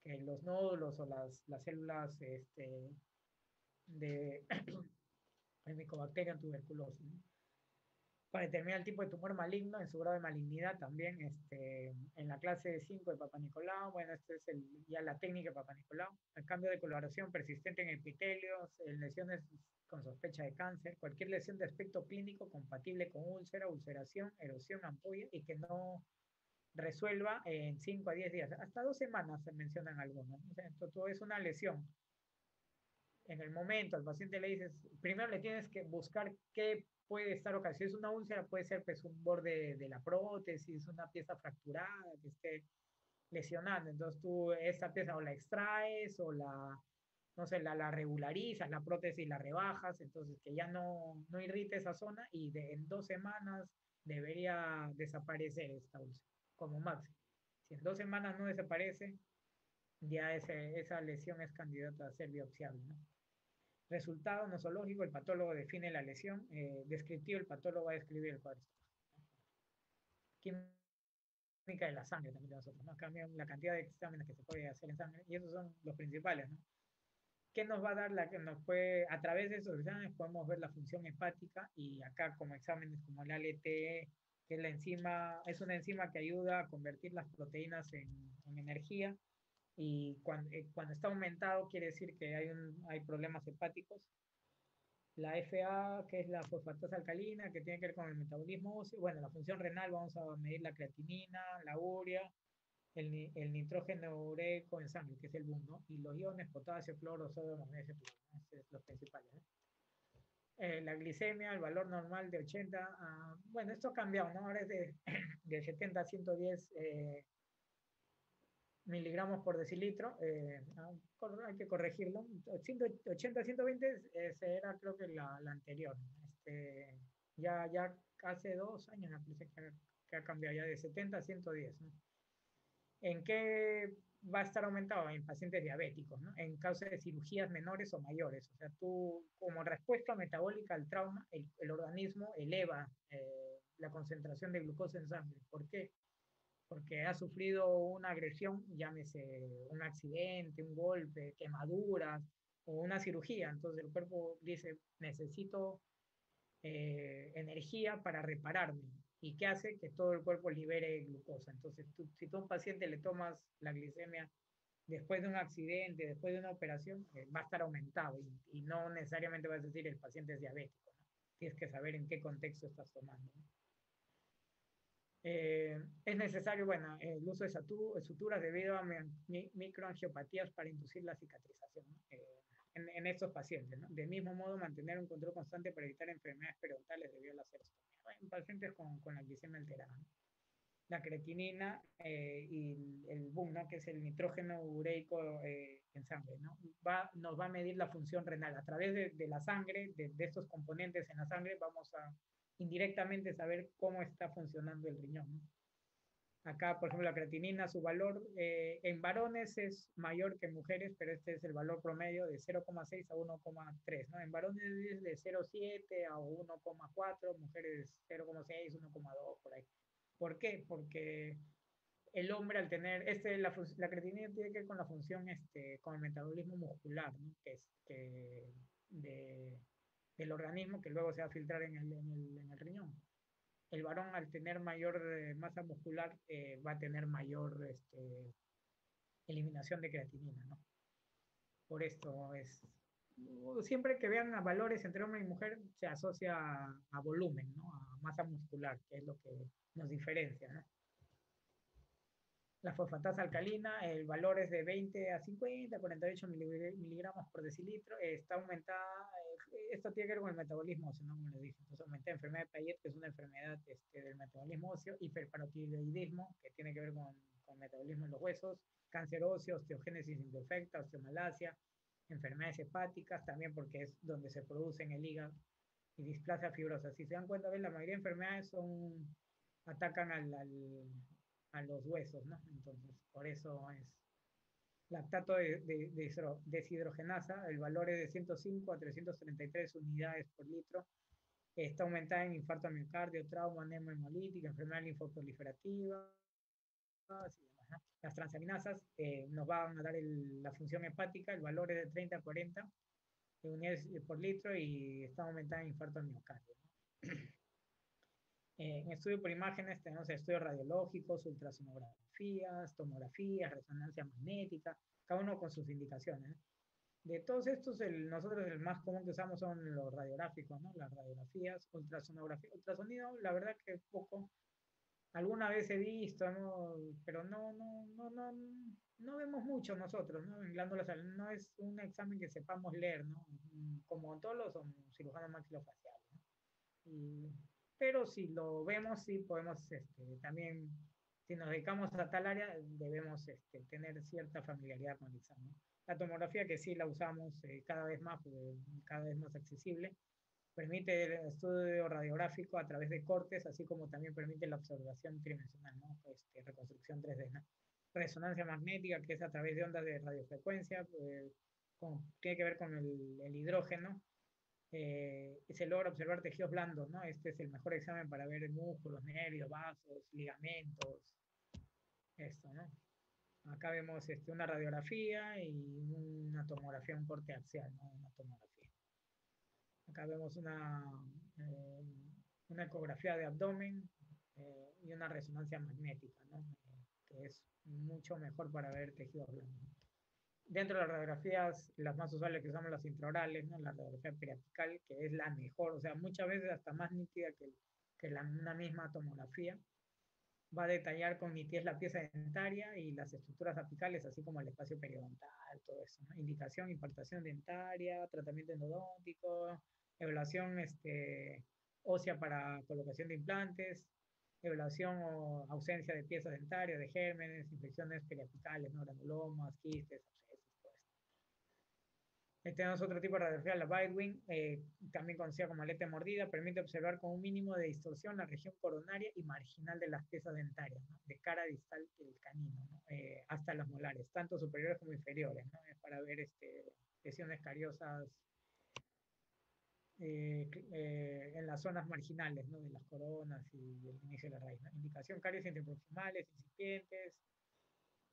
que los nódulos o las células de Mycobacterium tuberculosis, ¿no? Para determinar el tipo de tumor maligno en su grado de malignidad también en la clase 5 de Papa Nicolau. Bueno, esta es ya la técnica de Papa Nicolau. El cambio de coloración persistente en epitelios, en lesiones con sospecha de cáncer, cualquier lesión de aspecto clínico compatible con úlcera, ulceración, erosión, ampolla y que no resuelva en 5 a 10 días. Hasta 2 semanas se mencionan algunos. O sea, todo es una lesión en el momento al paciente le dices, primero le tienes que buscar qué puede estar ocasionando. Si es una úlcera, puede ser pues, un borde de la prótesis, una pieza fracturada que esté lesionando. Entonces tú esa pieza o la extraes o no sé, la regularizas, la prótesis la rebajas, entonces que ya no irrite esa zona y en 2 semanas debería desaparecer esta úlcera, como máximo. Si en 2 semanas no desaparece, ya esa lesión es candidata a ser biopsiable, ¿no? Resultado nosológico, el patólogo define la lesión. Descriptivo, el patólogo va a describir el cuadro. Química de la sangre también nosotros, ¿no? Cambian la cantidad de exámenes que se puede hacer en sangre y esos son los principales, ¿no? ¿Qué nos va a dar la que nos puede, a través de esos exámenes podemos ver la función hepática y acá como exámenes como el ALT, que es la enzima, es una enzima que ayuda a convertir las proteínas en energía y cuando está aumentado quiere decir que hay problemas hepáticos. La FA, que es la fosfatasa alcalina, que tiene que ver con el metabolismo óseo. Bueno, la función renal, vamos a medir la creatinina, la urea, el nitrógeno ureico en sangre, que es el BUN, ¿no? Y los iones, potasio, cloro, sodio, magnesio, ¿no? Esos son los principales, ¿no? La glicemia, el valor normal de 80, bueno, esto ha cambiado, ¿no? Ahora es de 70 a 110 miligramos por decilitro, hay que corregirlo. 80, 120 era creo que la anterior. Ya hace 2 años me parece que ha cambiado ya de 70 a 110, ¿no? ¿En qué va a estar aumentado? En pacientes diabéticos, ¿no? En causa de cirugías menores o mayores. O sea, tú como respuesta metabólica al trauma, el organismo eleva la concentración de glucosa en sangre. ¿Por qué? Porque ha sufrido una agresión, llámese un accidente, un golpe, quemaduras o una cirugía. Entonces el cuerpo dice, necesito energía para repararme. ¿Y qué hace? Que todo el cuerpo libere glucosa. Entonces, si tú a un paciente le tomas la glicemia después de un accidente, después de una operación, va a estar aumentado y no necesariamente vas a decir el paciente es diabético, ¿no? Tienes que saber en qué contexto estás tomando, ¿no? Es necesario, bueno, el uso de suturas debido a microangiopatías para inducir la cicatrización, ¿no? En estos pacientes, ¿no? De mismo modo, mantener un control constante para evitar enfermedades periodontales debido a la serostomía, en pacientes con la glicemia alterada, ¿no? La creatinina y el BUN, ¿no? Que es el nitrógeno ureico en sangre, ¿no? Nos va a medir la función renal. A través de la sangre, de estos componentes en la sangre, vamos a indirectamente saber cómo está funcionando el riñón, ¿no? Acá, por ejemplo, la creatinina, su valor en varones es mayor que en mujeres, pero este es el valor promedio de 0,6 a 1,3, ¿no? En varones es de 0,7 a 1,4, mujeres 0,6, 1,2, por ahí. ¿Por qué? Porque el hombre al tener, la creatinina tiene que ver con la función, con el metabolismo muscular, ¿no? Que es de, del organismo que luego se va a filtrar en el riñón. El varón al tener mayor masa muscular va a tener mayor eliminación de creatinina, ¿no? Por esto es, siempre que vean a valores entre hombre y mujer se asocia a volumen, ¿no? A masa muscular, que es lo que nos diferencia, ¿no? La fosfatasa alcalina, el valor es de 20 a 50, 48 miligramos por decilitro, está aumentada, esto tiene que ver con el metabolismo óseo, ¿no? Como les dije, entonces aumenta la enfermedad de Payet, que es una enfermedad del metabolismo óseo, hiperparotiroidismo, que tiene que ver con metabolismo en los huesos, cáncer óseo, osteogénesis imperfecta, osteomalacia, enfermedades hepáticas, también porque es donde se produce en el hígado, y displasia fibrosa. Si se dan cuenta, la mayoría de enfermedades atacan a los huesos, ¿no? Entonces, por eso es lactato deshidrogenasa, el valor es de 105 a 333 unidades por litro, está aumentada en infarto al miocardio, trauma, anemia hemolítica, enfermedad linfoproliferativa, y demás, ¿no? Las transaminasas nos van a dar la función hepática, el valor es de 30 a 40 unidades por litro y está aumentada en infarto al miocardio, ¿no? En estudio por imágenes tenemos estudios radiológicos, ultrasonografías, tomografías, resonancia magnética, cada uno con sus indicaciones. De todos estos, nosotros el más común que usamos son los radiográficos, ¿no? Las radiografías, ultrasonografía, ultrasonido, la verdad que poco. Alguna vez he visto, ¿no? Pero no vemos mucho nosotros, ¿no? En glándulas, no es un examen que sepamos leer, ¿no? Como todos los cirujanos maxilofaciales, ¿no? Pero si lo vemos, sí podemos también, si nos dedicamos a tal área, debemos tener cierta familiaridad con el examen, ¿no? La tomografía, que sí la usamos cada vez más, cada vez más accesible, permite el estudio radiográfico a través de cortes, así como también permite la observación tridimensional, ¿no? Reconstrucción 3D, ¿no? Resonancia magnética, que es a través de ondas de radiofrecuencia, tiene que ver con el hidrógeno, se logra observar tejidos blandos, ¿no? Este es el mejor examen para ver músculos, nervios, vasos, ligamentos, esto, ¿no? Acá vemos una radiografía y una tomografía, un corte axial, ¿no? Una tomografía. Acá vemos eh, una ecografía de abdomen y una resonancia magnética, ¿no? Que es mucho mejor para ver tejidos blandos. Dentro de las radiografías, las más usuales que usamos las intraorales, ¿no? La radiografía periapical, que es la mejor, o sea, muchas veces hasta más nítida que una misma tomografía. Va a detallar con nitidez la pieza dentaria y las estructuras apicales, así como el espacio periodontal, todo eso, ¿no? Indicación, implantación dentaria, tratamiento endodóntico, evaluación ósea para colocación de implantes, evaluación o ausencia de piezas dentarias, de gérmenes, infecciones periapicales, ¿no? Granulomas, quistes, abscesos, todo esto. Tenemos otro tipo de radiografía, la Bite-Wing, también conocida como aleta mordida, permite observar con un mínimo de distorsión la región coronaria y marginal de las piezas dentarias, ¿no? De cara distal del canino, ¿no? Hasta las molares, tanto superiores como inferiores, ¿no? Para ver lesiones cariosas en las zonas marginales, ¿no? De las coronas y el inicio de la raíz, ¿no? Indicación caries interproximales, incipientes,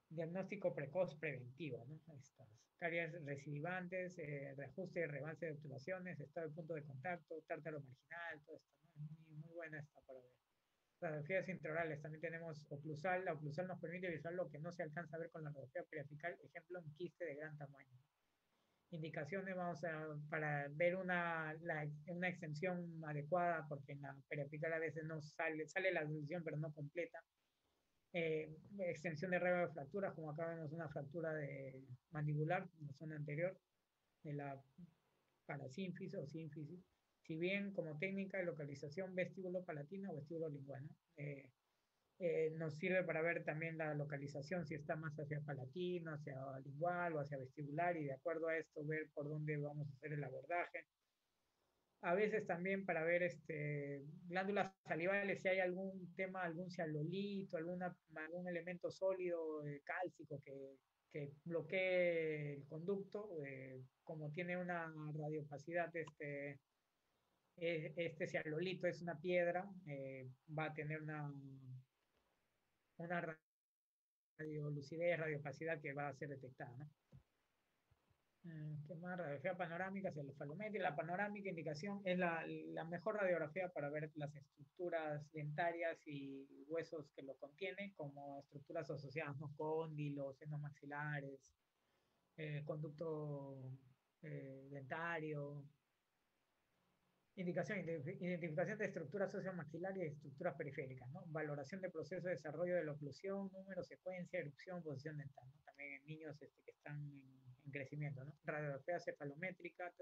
diagnóstico precoz preventivo, ¿no? Estas caries recidivantes, reajuste y reavance de obturaciones, estado de punto de contacto, tártaro marginal, todo esto, ¿no? Es muy buena esta para ver. Radiografías intraorales, también tenemos oclusal. La oclusal nos permite visualizar lo que no se alcanza a ver con la radiografía periapical, ejemplo, un quiste de gran tamaño. indicaciones vamos para ver una extensión adecuada, porque en la periapical a veces no sale la extensión, pero no completa. Extensión de radio de fracturas, como acá vemos una fractura de mandibular en la zona anterior de la parasínfisis o sínfisis. Si bien como técnica de localización vestíbulo palatina o vestíbulo lingual, ¿no? Nos sirve para ver también la localización, si está más hacia palatino, hacia lingual o hacia vestibular, y de acuerdo a esto ver por dónde vamos a hacer el abordaje. A veces también para ver glándulas salivales, si hay algún tema, algún cialolito, algún elemento sólido cálcico que bloquee el conducto, como tiene una radiopacidad, este cialolito es una piedra, va a tener una radiolucidez, radiopacidad que va a ser detectada, ¿no? ¿Qué más? Radiografía panorámica, cefalometría. La panorámica indicación es la mejor radiografía para ver las estructuras dentarias y huesos que lo contienen, como estructuras asociadas, ¿no? Cóndilos, senos maxilares, conducto dentario. Indicación, identificación de estructuras sociomaxilarias y estructuras periféricas, ¿no? Valoración de proceso de desarrollo de la oclusión, número, secuencia, erupción, posición dental, ¿no? También en niños que están en crecimiento, ¿no? Radiografía cefalométrica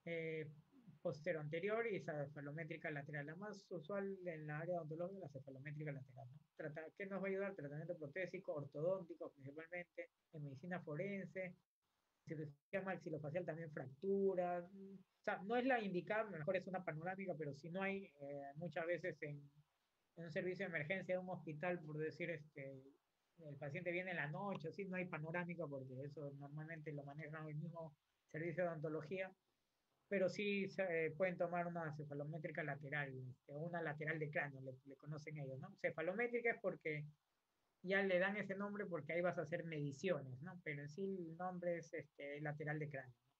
eh, postero anterior y cefalométrica lateral. La más usual en la área odontológica es la cefalométrica lateral, ¿no? ¿Qué nos va a ayudar? Tratamiento protésico, ortodóntico principalmente, en medicina forense, cirugía maxilofacial también fracturas. O sea, no es la indicada, mejor es una panorámica, pero si no hay, muchas veces en un servicio de emergencia de un hospital, por decir, el paciente viene en la noche, así no hay panorámica, porque eso normalmente lo maneja el mismo servicio de odontología, pero sí pueden tomar una cefalométrica lateral, o una lateral de cráneo, le conocen ellos, ¿no? Cefalométrica es porque ya le dan ese nombre porque ahí vas a hacer mediciones, ¿no? Pero en sí el nombre es lateral de cráneo, ¿no?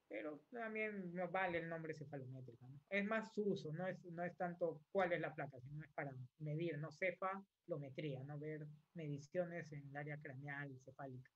Pero también no vale el nombre cefalométrica, ¿no? Es más su uso, no es tanto cuál es la placa, sino es para medir, ¿no? Cefalometría, ¿no? Ver mediciones en el área craneal, cefálica.